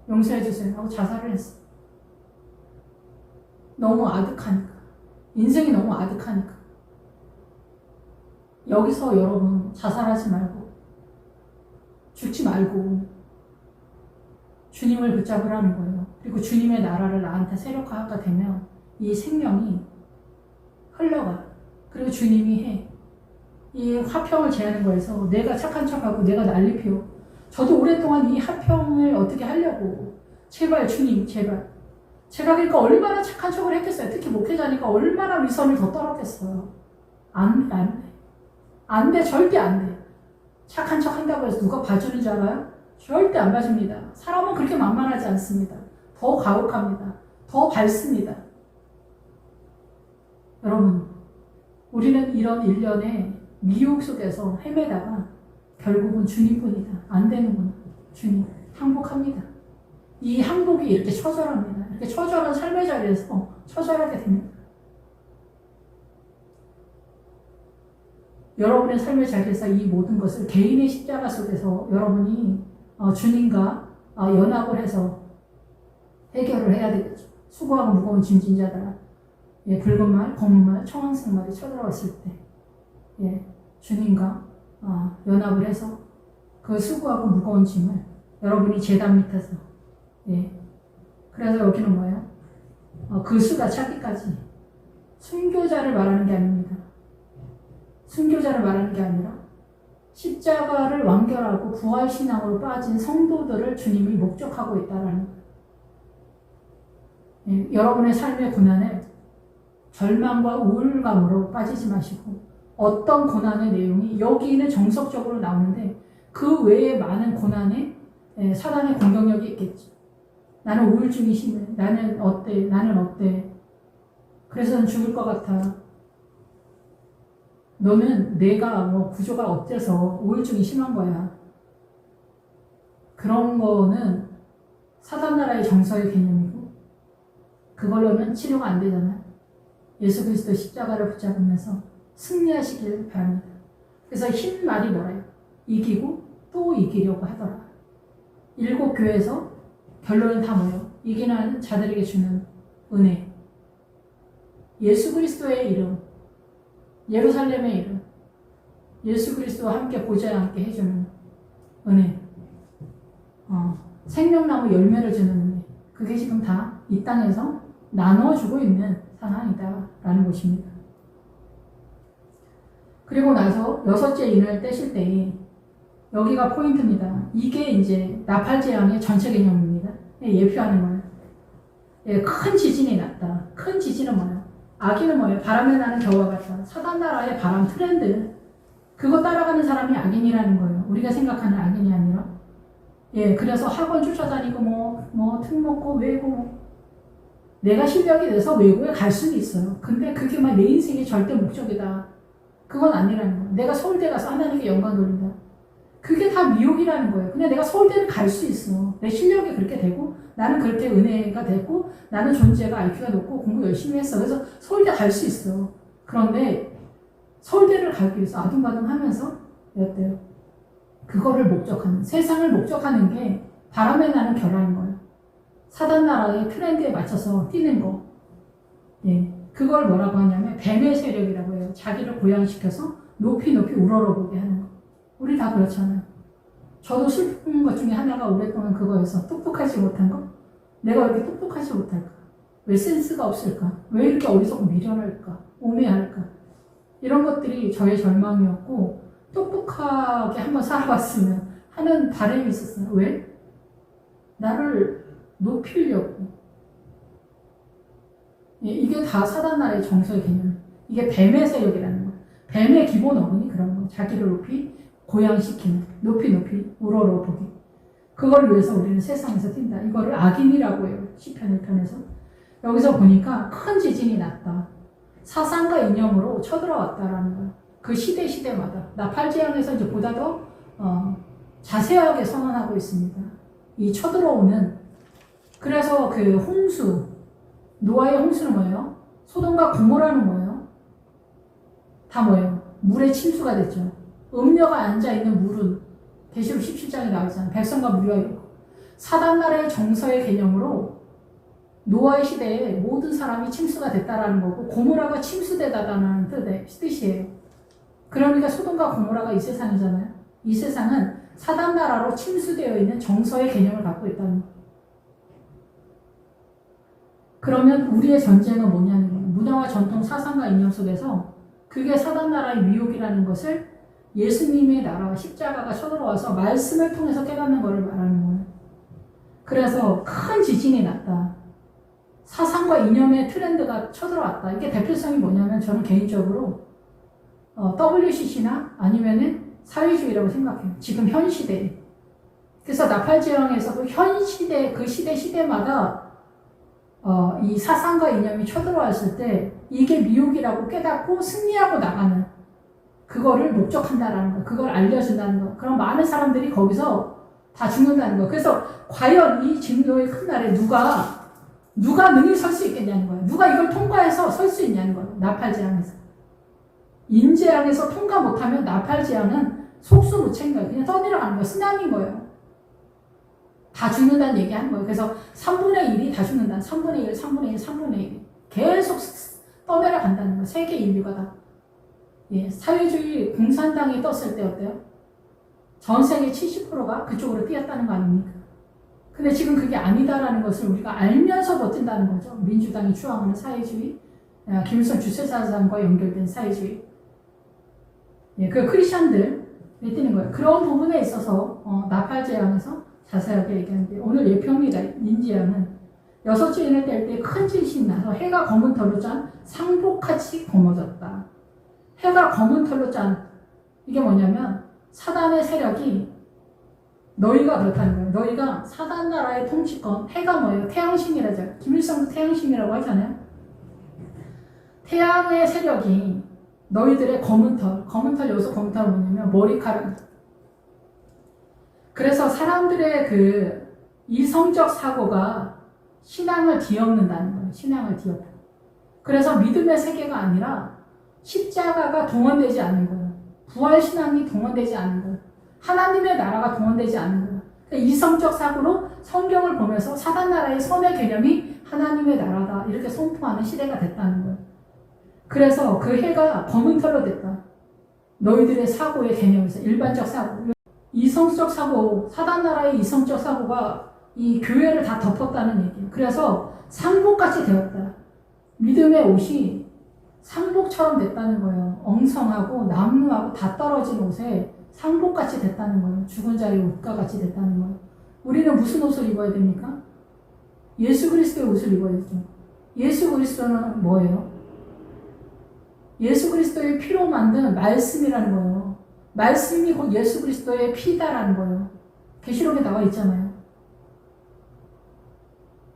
용서해주세요. 하고 자살을 했어. 너무 아득하니까. 인생이 너무 아득하니까. 여기서 여러분 자살하지 말고 죽지 말고 주님을 붙잡으라는 거예요. 그리고 주님의 나라를 나한테 세력화가 되면 이 생명이 흘러가. 그리고 주님이 해. 이 화평을 제하는 거에서 내가 착한 척하고 내가 난리 피워. 저도 오랫동안 이 화평을 어떻게 하려고. 제발 주님 제발. 제가 그러니까 얼마나 착한 척을 했겠어요. 특히 목회자니까 얼마나 위선을 더 떨었겠어요. 안 돼. 안 돼. 절대 안 돼. 착한 척 한다고 해서 누가 봐주는 줄 알아요? 절대 안 봐줍니다. 사람은 그렇게 만만하지 않습니다. 더 가혹합니다. 더 밝습니다. 여러분 우리는 이런 일련의 미혹 속에서 헤매다가 결국은 주님뿐이다. 안 되는구나. 주님 항복합니다. 이 항복이 이렇게 처절합니다. 이렇게 처절한 삶의 자리에서 처절하게 됩니다. 여러분의 삶의 자리에서 이 모든 것을 개인의 십자가 속에서 여러분이 주님과 연합을 해서 해결을 해야 되겠죠. 수고하고 무거운 짐진 자들아, 예, 붉은 말, 검은 말, 청황색 말이 쳐들어왔을 때, 예, 주님과 연합을 해서 그 수고하고 무거운 짐을 여러분이 제단 밑에서, 예, 그래서 여기는 뭐예요? 그 수가 차기까지 순교자를 말하는 게 아닙니다. 순교자를 말하는 게 아니라 십자가를 완결하고 부활신앙으로 빠진 성도들을 주님이 목적하고 있다라는 거예요. 예, 여러분의 삶의 고난을 절망과 우울감으로 빠지지 마시고 어떤 고난의 내용이 여기는 정석적으로 나오는데 그 외에 많은 고난에 사단의 공격력이 있겠죠. 나는 우울증이 심해. 나는 어때? 나는 어때? 그래서 난 죽을 것 같아. 너는 내가 구조가 어때서 우울증이 심한 거야. 그런 거는 사단 나라의 정서의 개념이고 그걸로는 치료가 안 되잖아요. 예수 그리스도 십자가를 붙잡으면서 승리하시길 바랍니다. 그래서 흰 말이 뭐래요? 이기고 또 이기려고 하더라. 7 교회에서 결론은 다 뭐예요? 이기는 자들에게 주는 은혜. 예수 그리스도의 이름, 예루살렘의 이름, 예수 그리스도와 함께 보좌에 앉게 해주는 은혜, 생명나무 열매를 주는 은혜. 그게 지금 다 이 땅에서 나눠주고 있는 상황이다라는 것입니다. 그리고 나서 6째 인을 떼실 때에 여기가 포인트입니다. 이게 이제 나팔재앙의 전체 개념입니다. 예표하는 거예요. 예, 큰 지진이 났다. 큰 지진은 뭐예요? 악인은 뭐예요? 바람에 나는 겨와 같다. 사단 나라의 바람 트렌드. 그거 따라가는 사람이 악인이라는 거예요. 우리가 생각하는 악인이 아니라. 예, 그래서 학원 쫓아다니고 특목고 외고 내가 실력이 돼서 외고에 갈 수는 있어요. 근데 그게 막 내 인생의 절대 목적이다. 그건 아니라는 거예요. 내가 서울대 가서 하나님께 영광 돌린다. 그게 다 미혹이라는 거예요. 그냥 내가 서울대를 갈 수 있어. 내 실력이 그렇게 되고 나는 그렇게 은혜가 되고 나는 존재가 IQ가 높고 공부 열심히 했어. 그래서 서울대 갈 수 있어. 그런데 서울대를 가기 위해서 아둥바둥 하면서 어때요? 그거를 목적하는, 세상을 목적하는 게 바람에 나는 결하는 거예요. 사단 나라의 트렌드에 맞춰서 뛰는 거. 예, 그걸 뭐라고 하냐면 뱀의 세력이라고 해요. 자기를 고양시켜서 높이 높이 우러러보게 하는 거. 우리 다 그렇잖아요. 저도 슬픈 것 중에 하나가 오랫동안 그거여서 똑똑하지 못한 거. 내가 왜 이렇게 똑똑하지 못할까? 왜 센스가 없을까? 왜 이렇게 어리석고 미련할까? 오매할까? 이런 것들이 저의 절망이었고 똑똑하게 한번 살아봤으면 하는 바람이 있었어요. 왜? 나를 높이려고. 예, 이게 다 사단나라의 정서의 개념. 이게 뱀의 세력이라는 거예요. 뱀의 기본 어근이 그런 거예요. 자기를 높이 고양시키는, 높이 높이 우러러보기. 그걸 위해서 우리는 세상에서 뛴다. 이거를 악인이라고 해요. 시편 1편에서. 여기서 보니까 큰 지진이 났다. 사상과 이념으로 쳐들어왔다라는 거예요. 그 시대마다. 나팔재앙에서 이제 보다 더 자세하게 선언하고 있습니다. 이 쳐들어오는. 그래서 그 홍수, 노아의 홍수는 뭐예요? 소돔과 고모라는 뭐예요? 다 뭐예요? 물에 침수가 됐죠. 음녀가 앉아있는 물은 계시록 17장에 나오잖아요. 백성과 무리와 이르고. 사단나라의 정서의 개념으로 노아의 시대에 모든 사람이 침수가 됐다라는 거고 고모라가 침수되다라는 뜻이에요. 그러니까 소돔과 고모라가 이 세상이잖아요. 이 세상은 사단나라로 침수되어 있는 정서의 개념을 갖고 있다는 거예요. 그러면 우리의 전쟁은 뭐냐는 거예요. 문화와 전통, 사상과 이념 속에서 그게 사단나라의 미혹이라는 것을 예수님의 나라와 십자가가 쳐들어와서 말씀을 통해서 깨닫는 것을 말하는 거예요. 그래서 큰 지진이 났다. 사상과 이념의 트렌드가 쳐들어왔다. 이게 대표성이 뭐냐면 저는 개인적으로 WCC나 아니면은 사회주의라고 생각해요. 지금 현 시대에. 그래서 나팔재앙에서도 현 시대, 그 시대마다 이 사상과 이념이 쳐들어왔을 때 이게 미혹이라고 깨닫고 승리하고 나가는 그거를 목적한다라는 거, 그걸 알려준다는 거. 그럼 많은 사람들이 거기서 다 죽는다는 거. 그래서 과연 이 진노의 큰 날에 누가 능히 설 수 있겠냐는 거예요. 누가 이걸 통과해서 설 수 있냐는 거예요. 나팔재앙에서. 인재앙에서 통과 못하면 나팔재앙은 속수무책인 거예요. 그냥 떠내려가는 거예요. 쓰나미인 거예요. 다 죽는다는 얘기 하는 거예요. 그래서 3분의 1이 다 죽는다. 3분의 1, 3분의 1, 3분의 1. 계속 떠내려간다는 거예요. 세계 인류가 다. 예, 사회주의 공산당이 떴을 때 어때요? 전 세계 70%가 그쪽으로 뛰었다는 거 아닙니까? 근데 지금 그게 아니다라는 것을 우리가 알면서도 뛴다는 거죠. 민주당이 추앙하는 사회주의, 김일성 주체사상과 연결된 사회주의. 예, 그 크리스천들이 뛰는 거예요. 그런 부분에 있어서 나팔재앙에서 자세하게 얘기하는데 오늘 예표입니다. 인지양은 6주인을 뗄 때 큰 지진이 나서 해가 검은 털로 짠 상복같이 검어졌다. 해가 검은 털로 짠 이게 뭐냐면 사단의 세력이 너희가 그렇다는 거예요. 너희가 사단 나라의 통치권, 해가 뭐예요? 태양신이라죠. 김일성도 태양신이라고 하잖아요. 태양의 세력이 너희들의 검은 털 여기서 검은 털은 뭐냐면 머리카락. 그래서 사람들의 그 이성적 사고가 신앙을 뒤엎는다는 거예요. 신앙을 뒤엎어. 그래서 믿음의 세계가 아니라 십자가가 동원되지 않는 거예요. 부활신앙이 동원되지 않는 거예요. 하나님의 나라가 동원되지 않는 거예요. 그러니까 이성적 사고로 성경을 보면서 사단나라의 선의 개념이 하나님의 나라다 이렇게 선포하는 시대가 됐다는 거예요. 그래서 그 해가 검은 털로 됐다. 너희들의 사고의 개념에서 일반적 사고, 이성적 사고, 사단나라의 이성적 사고가 이 교회를 다 덮었다는 얘기예요. 그래서 상복같이 되었다. 믿음의 옷이 상복처럼 됐다는 거예요. 엉성하고 남루하고 다 떨어진 옷에 상복같이 됐다는 거예요. 죽은 자의 옷과 같이 됐다는 거예요. 우리는 무슨 옷을 입어야 됩니까? 예수 그리스도의 옷을 입어야죠. 예수 그리스도는 뭐예요? 예수 그리스도의 피로 만든 말씀이라는 거예요. 말씀이 곧 예수 그리스도의 피다라는 거예요. 계시록에 나와 있잖아요.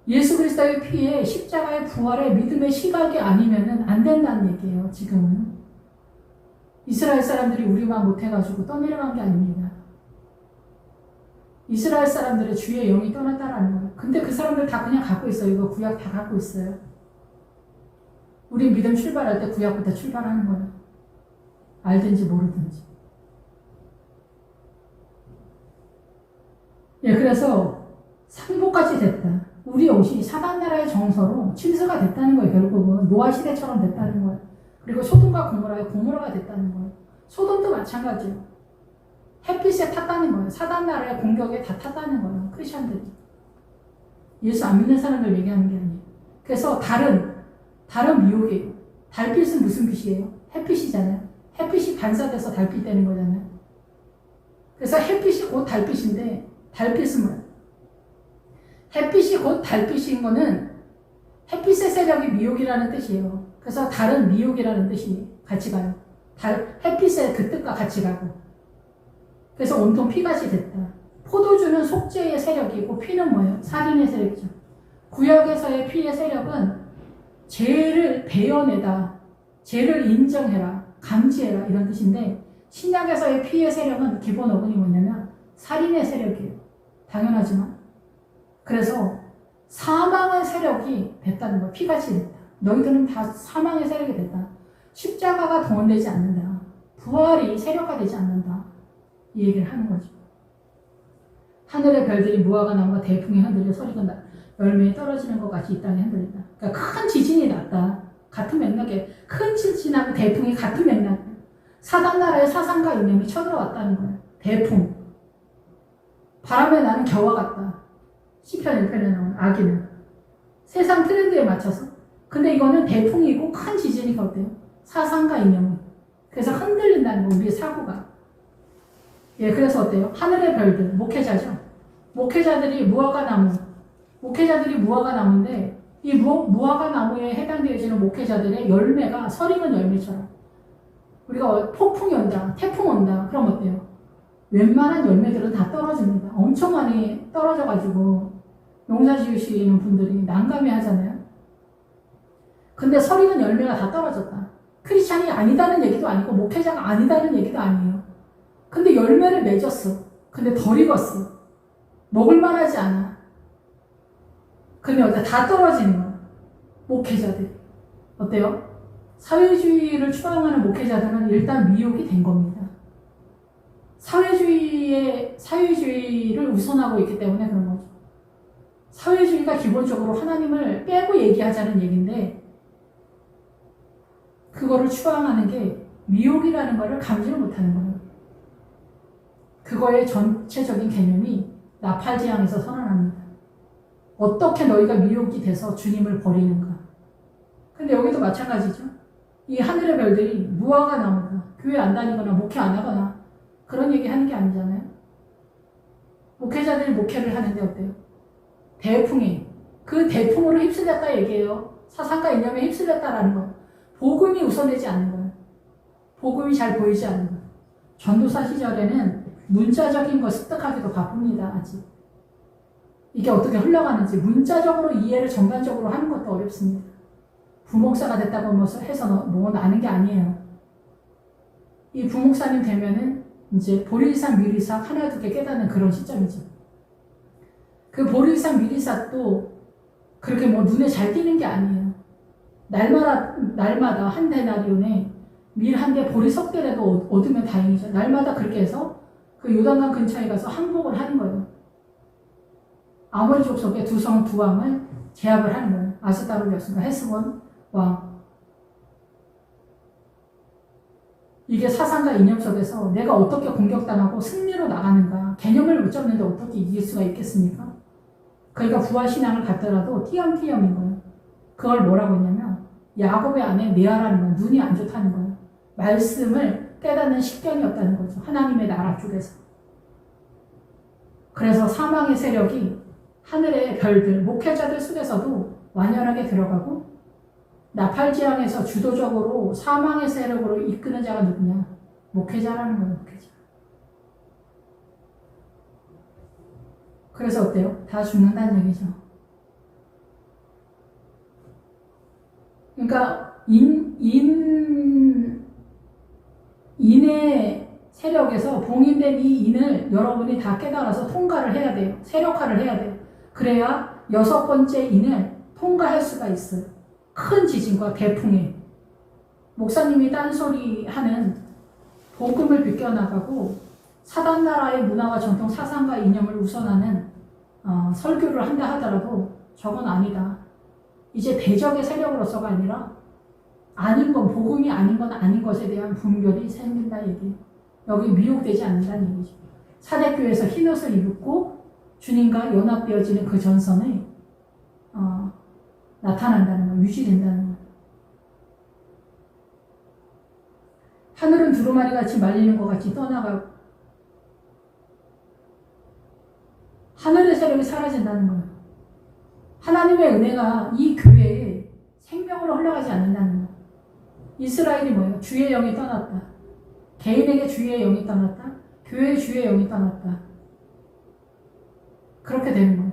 예수 그리스도의 피에 십자가의 부활의 믿음의 시각이 아니면은 안 된다는 얘기예요. 지금은 이스라엘 사람들이 우리만 못해가지고 떠내려간 게 아닙니다. 이스라엘 사람들의 주의 영이 떠났다라는 거예요. 근데 그 사람들 다 그냥 갖고 있어요. 이거 구약 다 갖고 있어요. 우리 믿음 출발할 때 구약부터 출발하는 거예요. 알든지 모르든지. 예, 그래서 상복같이 됐다. 우리 옷이 사단나라의 정서로 침수가 됐다는 거예요. 결국은 노아 시대처럼 됐다는 거예요. 그리고 소돔과 고모라의 고모라가 됐다는 거예요. 소돔도 마찬가지예요. 햇빛에 탔다는 거예요. 사단나라의 공격에 다 탔다는 거예요. 크리스천들이. 예수 안 믿는 사람들 얘기하는 게 아니에요. 그래서 다른 미혹이에요. 달빛은 무슨 빛이에요? 햇빛이잖아요. 햇빛이 반사돼서 달빛 되는 거잖아요. 그래서 햇빛이 곧 달빛인데 달빛은 뭐예요? 햇빛이 곧 달빛인 거는 햇빛의 세력이 미혹이라는 뜻이에요. 그래서 다른 미혹이라는 뜻이 같이 가요. 햇빛의 그 뜻과 같이 가고. 그래서 온통 피같이 됐다. 포도주는 속죄의 세력이고 피는 뭐예요? 살인의 세력이죠. 구약에서의 피의 세력은 죄를 베어내다, 죄를 인정해라, 감지해라 이런 뜻인데 신약에서의 피의 세력은 기본 어근이 뭐냐면 살인의 세력이에요. 당연하지만 그래서 사망의 세력이 됐다는 거예요. 피같이 됐다. 너희들은 다 사망의 세력이 됐다. 십자가가 동원되지 않는다. 부활이 세력화되지 않는다. 이 얘기를 하는 거죠. 하늘의 별들이 무화과 나무가 대풍에 흔들려 소리가 나 열매에 떨어지는 것 같이 이 땅에 흔들린다. 그러니까 큰 지진이 났다. 같은 맥락에 큰 지진하고 대풍이 같은 맥락. 사단나라의 사상과 이념이 쳐들어왔다는 거예요. 대풍. 바람에 나는 겨와 같다. 시편 1편에 나오는 아기는. 세상 트렌드에 맞춰서. 근데 이거는 대풍이고 큰 지진이가 어때요? 사상과 이념이. 그래서 흔들린다는 거, 우리의 사고가. 예, 그래서 어때요? 하늘의 별들, 목회자죠. 목회자들이 무화과 나무인데 이 무화과 나무에 해당되어지는 목회자들의 열매가 설익은 열매처럼 우리가 폭풍이 온다, 태풍 온다, 그럼 어때요? 웬만한 열매들은 다 떨어집니다. 엄청 많이 떨어져가지고 농사 지으시는 분들이 난감해 하잖아요. 근데 설익은 열매가 다 떨어졌다. 크리스찬이 아니다는 얘기도 아니고 목회자가 아니다는 얘기도 아니에요. 근데 열매를 맺었어. 근데 덜 익었어. 먹을만하지 않아. 근데 어때? 다 떨어지는 거야. 목회자들. 어때요? 사회주의를 추앙하는 목회자들은 일단 미혹이 된 겁니다. 사회주의를 우선하고 있기 때문에 그런 거죠. 사회주의가 기본적으로 하나님을 빼고 얘기하자는 얘기인데 그거를 추앙하는 게 미혹이라는 거를 감지를 못하는 거예요. 그거의 전체적인 개념이 나팔지향에서 선언합니다. 어떻게 너희가 미혹이 돼서 주님을 버리는가. 근데 여기도 마찬가지죠. 이 하늘의 별들이 무화과 나무다. 교회 안 다니거나 목회 안 하거나 그런 얘기 하는 게 아니잖아요. 목회자들이 목회를 하는데 어때요? 대풍이. 그 대풍으로 휩쓸렸다 얘기해요. 사상과 이념에 휩쓸렸다라는 거. 복음이 우선되지 않는 거예요. 복음이 잘 보이지 않는 거예요. 전도사 시절에는 문자적인 거 습득하기도 바쁩니다. 아직. 이게 어떻게 흘러가는지 문자적으로 이해를 전반적으로 하는 것도 어렵습니다. 부목사가 됐다고 해서 뭐 나는 게 아니에요. 이 부목사님 되면은 이제 보리산, 미리산 하나 두 개 깨닫는 그런 시점이죠. 그 보리산, 미리산도 그렇게 뭐 눈에 잘 띄는 게 아니에요. 날마다 한 데나리온에 밀 한 개 보리 석 개라도 얻으면 다행이죠. 날마다 그렇게 해서 그 요단강 근처에 가서 항복을 하는 거예요. 아모리 족속의 두 성 두 왕을 제압을 하는 거예요. 아스다롯이었으니까 헤스본 왕. 이게 사상과 이념 속에서 내가 어떻게 공격당하고 승리로 나가는가 개념을 못 잡는데 어떻게 이길 수가 있겠습니까? 그러니까 부활신앙을 갖더라도 띄엄띄엄인 거예요. 그걸 뭐라고 했냐면 야곱의 아내 레아라는 거예요. 눈이 안 좋다는 거예요. 말씀을 깨닫는 식견이 없다는 거죠. 하나님의 나라 쪽에서. 그래서 사망의 세력이 하늘의 별들, 목회자들 속에서도 완연하게 들어가고 나팔지향에서 주도적으로 사망의 세력으로 이끄는 자가 누구냐? 목회자라는 거예요. 목회자. 그래서 어때요? 다 죽는다는 얘기죠. 그러니까 인의 세력에서 봉인된 이 인을 여러분이 다 깨달아서 통과를 해야 돼요. 세력화를 해야 돼요. 그래야 6번째 인을 통과할 수가 있어요. 큰 지진과 대풍에 목사님이 딴소리 하는 복음을 비껴나가고 사단나라의 문화와 전통 사상과 이념을 우선하는 설교를 한다 하더라도 저건 아니다. 이제 대적의 세력으로서가 아니라 아닌 건, 복음이 아닌 건 아닌 것에 대한 분별이 생긴다 얘기예요. 여기 미혹되지 않는다는 얘기죠. 사대교회에서 흰옷을 입고 주님과 연합되어지는 그 전선에 나타난다는 거, 유지된다는 거. 하늘은 두루마리 같이 말리는 것 같이 떠나가고 하늘의 세력이 사라진다는 거예요. 하나님의 은혜가 이 교회에 생명으로 흘러가지 않는다는 거예요. 이스라엘이 뭐예요? 주의 영이 떠났다. 개인에게 주의 영이 떠났다. 교회의 주의 영이 떠났다. 그렇게 되는 거예요.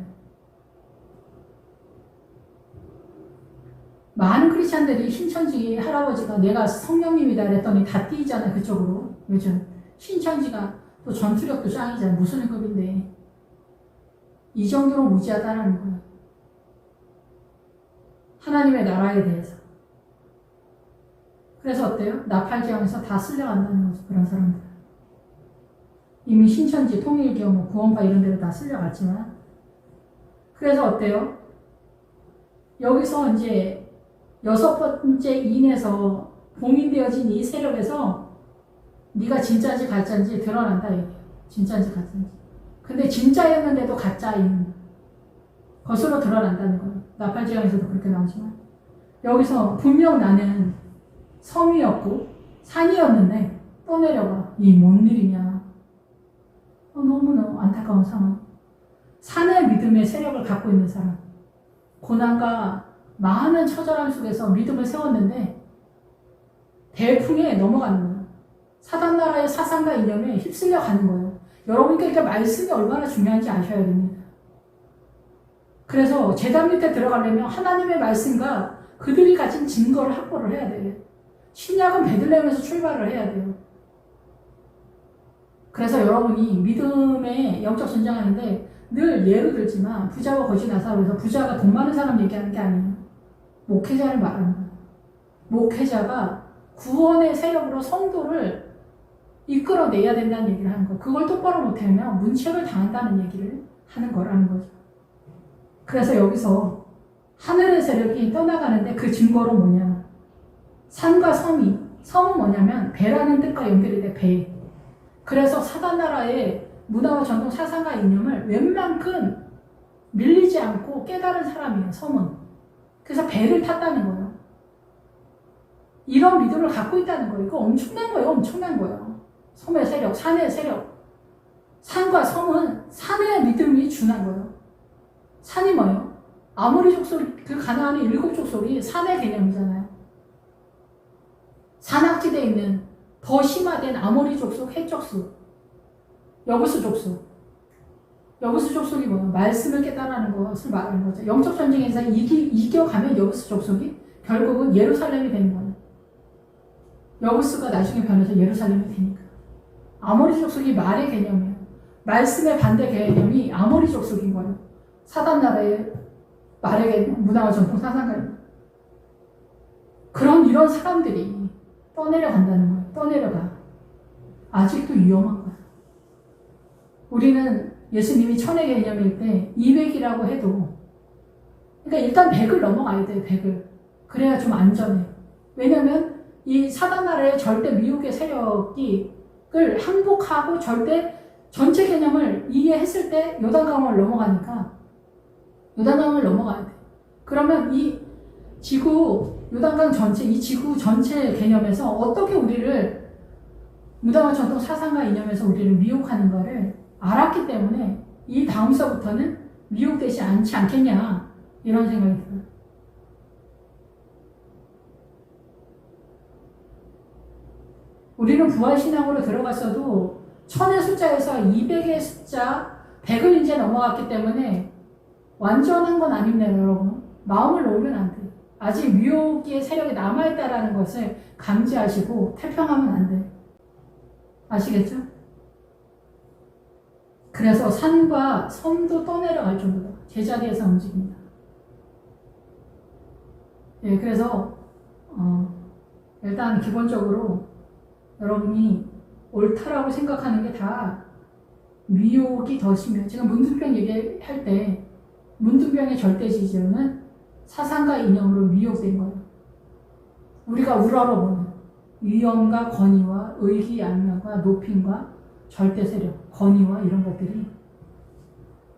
많은 크리스찬들이 신천지 할아버지가 내가 성령님이다 그랬더니 다 뛰잖아요. 그쪽으로. 요즘 신천지가 또 전투력도 짱이잖아요. 무슨 급인데 이 정도로 무지하다는 거예요. 하나님의 나라에 대해서. 그래서 어때요? 나팔지향에서 다 쓸려간다는 거죠. 그런 사람들. 이미 신천지, 통일교, 구원파 이런 데로 다 쓸려갔지만. 그래서 어때요? 여기서 이제 6번째 인에서 봉인되어진 이 세력에서 네가 진짜인지 가짜인지 드러난다 이게. 진짜인지 가짜인지. 근데 진짜였는데도 가짜인 것으로 드러난다는 거예요. 나팔지향에서도 그렇게 나오지만 여기서 분명 나는 섬이었고 산이었는데 떠내려가. 이 뭔 일이냐. 너무너무 안타까운 상황. 산의 믿음의 세력을 갖고 있는 사람. 고난과 많은 처절함 속에서 믿음을 세웠는데 대풍에 넘어가는 거예요. 사단나라의 사상과 이념에 휩쓸려 가는 거예요. 여러분께 이렇게 말씀이 얼마나 중요한지 아셔야 됩니다. 그래서 제단 밑에 들어가려면 하나님의 말씀과 그들이 가진 증거를 확보를 해야 돼요. 신약은 베들레헴에서 출발을 해야 돼요. 그래서 여러분이 믿음의 영적 전쟁하는데 늘 예로 들지만 부자와 거지 나사로에서 부자가 돈 많은 사람 얘기하는 게 아니에요. 목회자를 말하는 거예요. 목회자가 구원의 세력으로 성도를 이끌어내야 된다는 얘기를 하는 거예요. 그걸 똑바로 못하면 문책을 당한다는 얘기를 하는 거라는 거죠. 그래서 여기서 하늘의 세력이 떠나가는데 그 증거로 뭐냐. 산과 섬이, 섬은 뭐냐면 배라는 뜻과 연결이 돼, 배. 그래서 사단나라의 문화와 전통 사상과 이념을 웬만큼 밀리지 않고 깨달은 사람이에요, 섬은. 그래서 배를 탔다는 거예요. 이런 믿음을 갖고 있다는 거예요. 이거 엄청난 거예요, 엄청난 거예요. 섬의 세력, 산의 세력. 산과 섬은 산의 믿음이 준한 거예요. 산이 뭐예요? 아모리 족속, 그 가나안의 7족속이 산의 개념이잖아요. 산악지대에 있는 더 심화된 아모리 족속, 헷 족속, 여부스 족속. 여부스 족속이 뭐예요? 말씀을 깨달아는 것을 말하는 거죠. 영적 전쟁에서 이겨가면 여부스 족속이 결국은 예루살렘이 되는 거예요. 여부스가 나중에 변해서 예루살렘이 되니까. 아모리 족속이 말의 개념이에요. 말씀의 반대 개념이 아모리 족속인 거예요. 사단나라의 말의 개념, 문화와 전통 사상가입니다. 이런 사람들이 떠내려 간다는 거예요. 떠내려가. 아직도 위험한 거예요. 우리는 예수님이 천의 개념일 때 200이라고 해도, 그러니까 일단 100을 넘어가야 돼요. 100을. 그래야 좀 안전해. 왜냐면 이 사단나라의 절대 미혹의 세력을 항복하고 절대 전체 개념을 이해했을 때 요단강을 넘어가니까 요단강을 넘어가야 돼. 그러면 이 지구, 요단강 전체, 이 지구 전체 개념에서 어떻게 우리를 무당의 전통 사상과 이념에서 우리를 미혹하는 것을 알았기 때문에 이 다음서부터는 미혹되지 않지 않겠냐 이런 생각이 들어요. 우리는 부활신앙으로 들어갔어도 1000의 숫자에서 200의 숫자 100을 이제 넘어갔기 때문에 완전한 건 아닙니다. 여러분 마음을 놓으면 안 돼요. 아직 미혹의 세력이 남아있다는 것을 감지하시고 태평하면 안 돼요. 아시겠죠? 그래서 산과 섬도 떠내려갈 정도로 제자리에서 움직입니다. 예, 그래서 일단 기본적으로 여러분이 옳다라고 생각하는 게 다 미혹이 더 심해요. 지금 문둥병 얘기할 때 문둥병의 절대지지는 사상과 이념으로 미혹된 거예요. 우리가 우러러보는 위험과 권위와 의기양면과 높임과 절대세력, 권위와 이런 것들이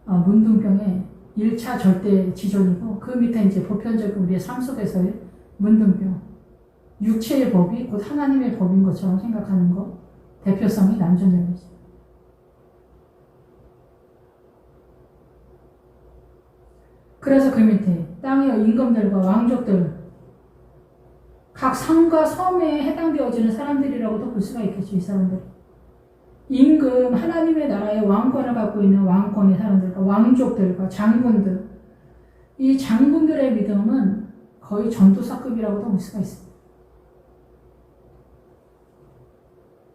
문둥병의 1차 절대지존이고 그 밑에 이제 보편적인 우리의 삶 속에서의 문둥병, 육체의 법이 곧 하나님의 법인 것처럼 생각하는 것, 대표성이 남존적이죠. 그래서 그 밑에 땅의 임금들과 왕족들, 각 상과 섬에 해당되어지는 사람들이라고도 볼 수가 있겠죠. 이 사람들. 임금, 하나님의 나라의 왕권을 갖고 있는 왕권의 사람들과 왕족들과 장군들, 이 장군들의 믿음은 거의 전도사급이라고도 볼 수가 있습니다.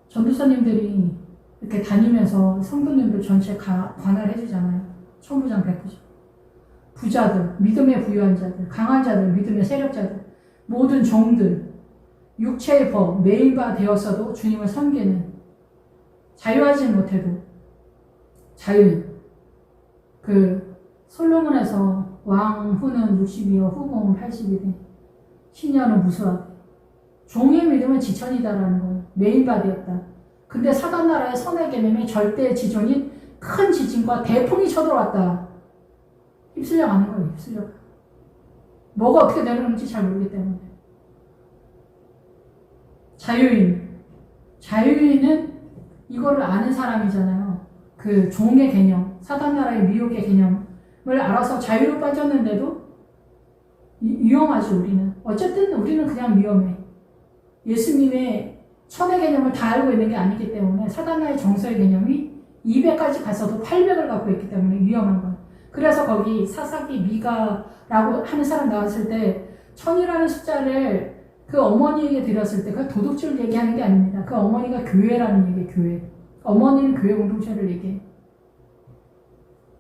전도사님들이 이렇게 다니면서 성도님들 전체 관할해 주잖아요. 천부장, 백부장. 부자들, 믿음에 부유한 자들, 강한 자들, 믿음의 세력자들, 모든 종들, 육체의 법, 매일바 되었어도 주님을 섬기는, 자유하지 못해도 자유인. 그 솔로몬에서 왕후는 60이요 후궁은 80이래. 신녀는 무수하대. 종의 믿음은 지천이다라는 거예요. 매일바 되었다. 근데 사단 나라의 선의 계명의 절대 지존인 큰 지진과 대풍이 쳐들어왔다. 휩쓸려 가는 거예요. 휩쓸려. 뭐가 어떻게 내려오는지 잘 모르기 때문에. 자유인. 자유인은 이거를 아는 사람이잖아요. 그 종의 개념, 사단 나라의 미혹의 개념을 알아서 자유로 빠졌는데도 위험하지 우리는. 어쨌든 우리는 그냥 위험해. 예수님의 천의 개념을 다 알고 있는 게 아니기 때문에 사단 나라의 정서의 개념이 200까지 갔어도 800을 갖고 있기 때문에 위험한 거예요. 그래서 거기 사사기 미가라고 하는 사람 나왔을 때 1000이라는 숫자를 그 어머니에게 드렸을 때 그 도둑질 얘기하는 게 아닙니다. 그 어머니가 교회라는 얘기예요. 교회. 어머니는 교회 공동체를 얘기해요.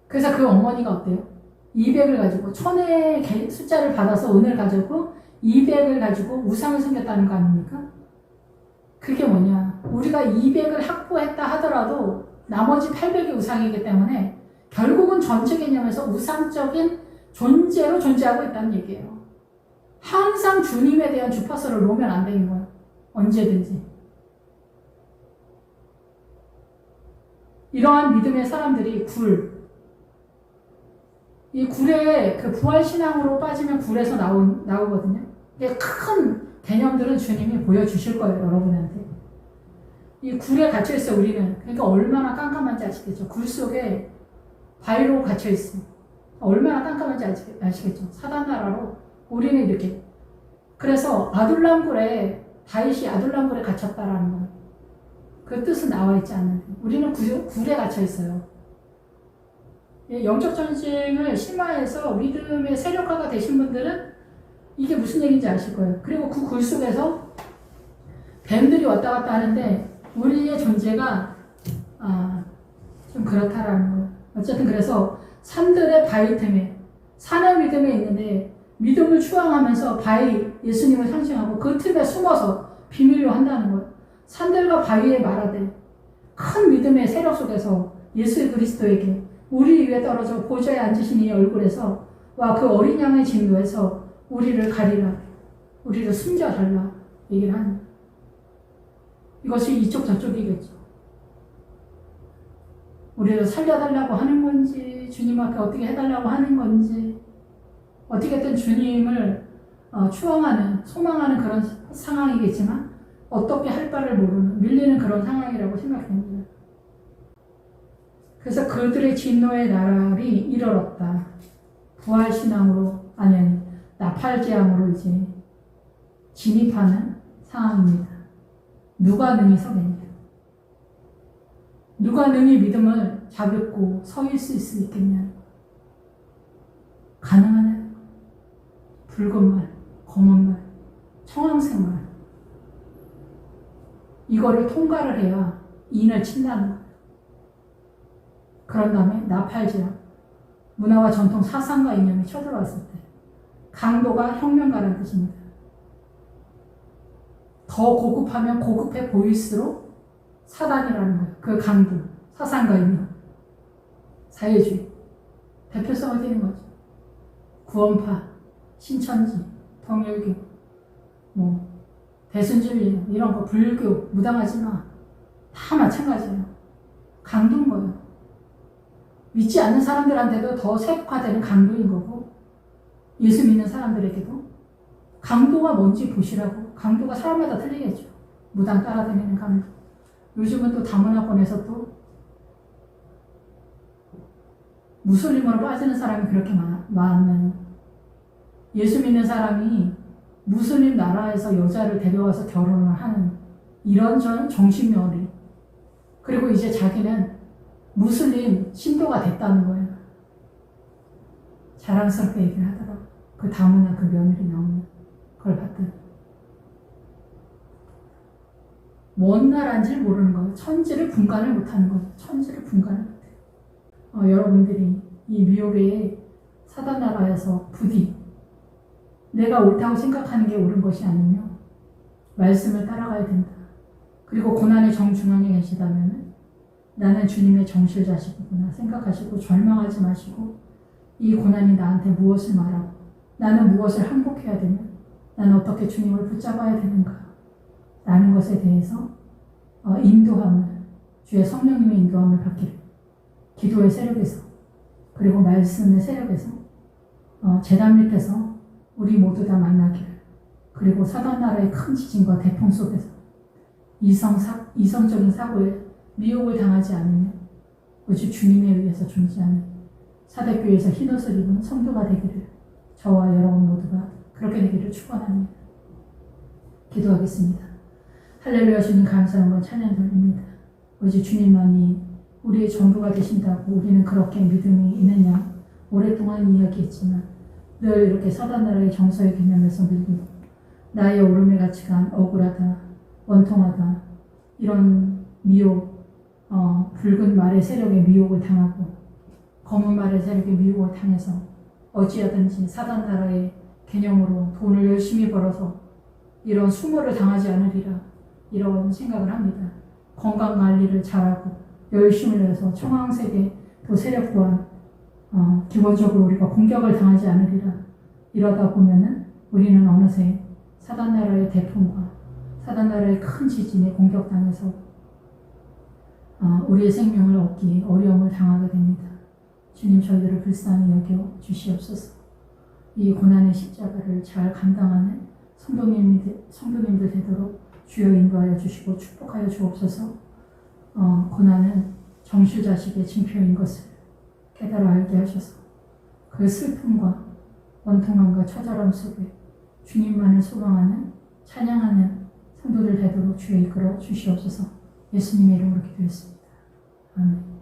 그래서 그 어머니가 어때요? 200을 가지고 1000의 숫자를 받아서 은을 가지고 200을 가지고 우상을 섬겼다는 거 아닙니까? 그게 뭐냐? 우리가 200을 확보했다 하더라도 나머지 800이 우상이기 때문에 결국은 전체 개념에서 우상적인 존재로 존재하고 있다는 얘기예요. 항상 주님에 대한 주파수를 놓으면 안 되는 거예요. 언제든지. 이러한 믿음의 사람들이 이 굴에 그 부활신앙으로 빠지면 굴에서 나오거든요. 이게 큰 개념들은 주님이 보여주실 거예요, 여러분한테. 이 굴에 갇혀있어요, 우리는. 그러니까 얼마나 깜깜한지 아시겠죠? 굴 속에 바위로 갇혀있어요. 얼마나 깜깜한지 아시겠죠? 사단나라로 우리는 이렇게. 그래서 아둘람굴에, 다윗이 아둘람굴에 갇혔다라는 거예요. 그 뜻은 나와 있지 않는데. 우리는 굴에 갇혀있어요. 영적 전쟁을 심화해서 믿음의 세력화가 되신 분들은 이게 무슨 얘기인지 아실 거예요. 그리고 그 굴 속에서 뱀들이 왔다 갔다 하는데 우리의 존재가 좀 그렇다라는 거예요. 어쨌든 그래서 산들의 바위 틈에 산의 믿음에 있는데 믿음을 추앙하면서 바위 예수님을 상징하고 그 틈에 숨어서 비밀로 한다는 거예요. 산들과 바위에 말하되 큰 믿음의 세력 속에서 예수 그리스도에게 우리 위에 떨어져 보좌에 앉으신 이 얼굴에서 와 그 어린 양의 진노에서 우리를 가리라. 우리를 숨겨달라. 얘기를 하는 거예요. 이것이 이쪽 저쪽이겠죠. 우리를 살려달라고 하는 건지 주님 앞에 어떻게 해달라고 하는 건지 어떻게든 주님을 추앙하는 소망하는 그런 상황이겠지만 어떻게 할 바를 모르는 밀리는 그런 상황이라고 생각됩니다. 그래서 그들의 진노의 날이 이르렀다. 부활신앙으로 아니 나팔재앙으로 이제 진입하는 상황입니다. 누가 능히 서겠냐? 누가 능히 믿음을 잡고 서 있을 수 있겠냐? 가능하냐? 붉은 말, 검은 말, 청황색 말 이거를 통과를 해야 인을 친다는 거예요. 그런 다음에 나팔재앙 문화와 전통 사상과 이념이 쳐들어왔을 때 강도가 혁명가라는 뜻입니다. 더 고급하면 고급해 보일수록 사단이라는 거예요. 그 강도, 사상과 이념, 사회주의 대표성을 띠는 거죠. 구원파, 신천지, 통일교, 대순주의 이런 거 불교 무당하지 마. 다 마찬가지예요. 강도인 거예요. 믿지 않는 사람들한테도 더 세속화되는 강도인 거고 예수 믿는 사람들에게도 강도가 뭔지 보시라고. 강도가 사람마다 틀리겠죠. 무당 따라다니는 강도. 요즘은 또 다문화권에서 또 무슬림으로 빠지는 사람이 그렇게 많은 예수 믿는 사람이 무슬림 나라에서 여자를 데려와서 결혼을 하는 이런 정신머리. 그리고 이제 자기는 무슬림 신도가 됐다는 거예요. 자랑스럽게 얘기를 하더라고요. 그 다문화 그 며느리 나오는 걸 봤더니. 뭔 나라인지 모르는 거예요. 천지를 분간을 못하는 거예요. 천지를 분간을 못해요. 여러분들이 이 미혹의 사단 나라에서 부디 내가 옳다고 생각하는 게 옳은 것이 아니며 말씀을 따라가야 된다. 그리고 고난의 정중앙에 계시다면 나는 주님의 정실 자식이구나 생각하시고 절망하지 마시고 이 고난이 나한테 무엇을 말하고 나는 무엇을 항복해야 되냐 나는 어떻게 주님을 붙잡아야 되는가 라는 것에 대해서 인도함을 주의 성령님의 인도함을 받기를 기도의 세력에서 그리고 말씀의 세력에서 제단 밑에서 우리 모두 다 만나기를 그리고 사단 나라의 큰 지진과 대풍 속에서 이성적인 사고에 미혹을 당하지 않으며 오직 주님에 의해서 존재하는 사대교회에서 흰옷을 입은 성도가 되기를 저와 여러분 모두가 그렇게 되기를 축원합니다. 기도하겠습니다. 할렐루야. 주님 감사한 건 찬양 돌립니다. 오직 주님만이 우리의 전부가 되신다고 우리는 그렇게 믿음이 있느냐 오랫동안 이야기했지만 늘 이렇게 사단 나라의 정서의 개념에서 밀리고 나의 오름의 가치가 억울하다 원통하다 이런 미혹 붉은 말의 세력에 미혹을 당하고 검은 말의 세력에 미혹을 당해서 어찌하든지 사단 나라의 개념으로 돈을 열심히 벌어서 이런 수모를 당하지 않으리라 이런 생각을 합니다. 건강관리를 잘하고 열심을 내서 청황색의 그 세력 또한 기본적으로 우리가 공격을 당하지 않으리라 이러다 보면은 우리는 어느새 사단 나라의 대풍과 사단 나라의 큰 지진에 공격당해서 우리의 생명을 얻기에 어려움을 당하게 됩니다. 주님 저희들을 불쌍히 여겨 주시옵소서. 이 고난의 십자가를 잘 감당하는 성도님들 되도록 주여 인도하여 주시고 축복하여 주옵소서. 고난은 정실자식의 징표인 것을 깨달아 알게 하셔서 그 슬픔과 원통함과 처절함 속에 주님만을 소망하는 찬양하는 성도들 되도록 주여 이끌어 주시옵소서. 예수님의 이름으로 기도했습니다. 아멘.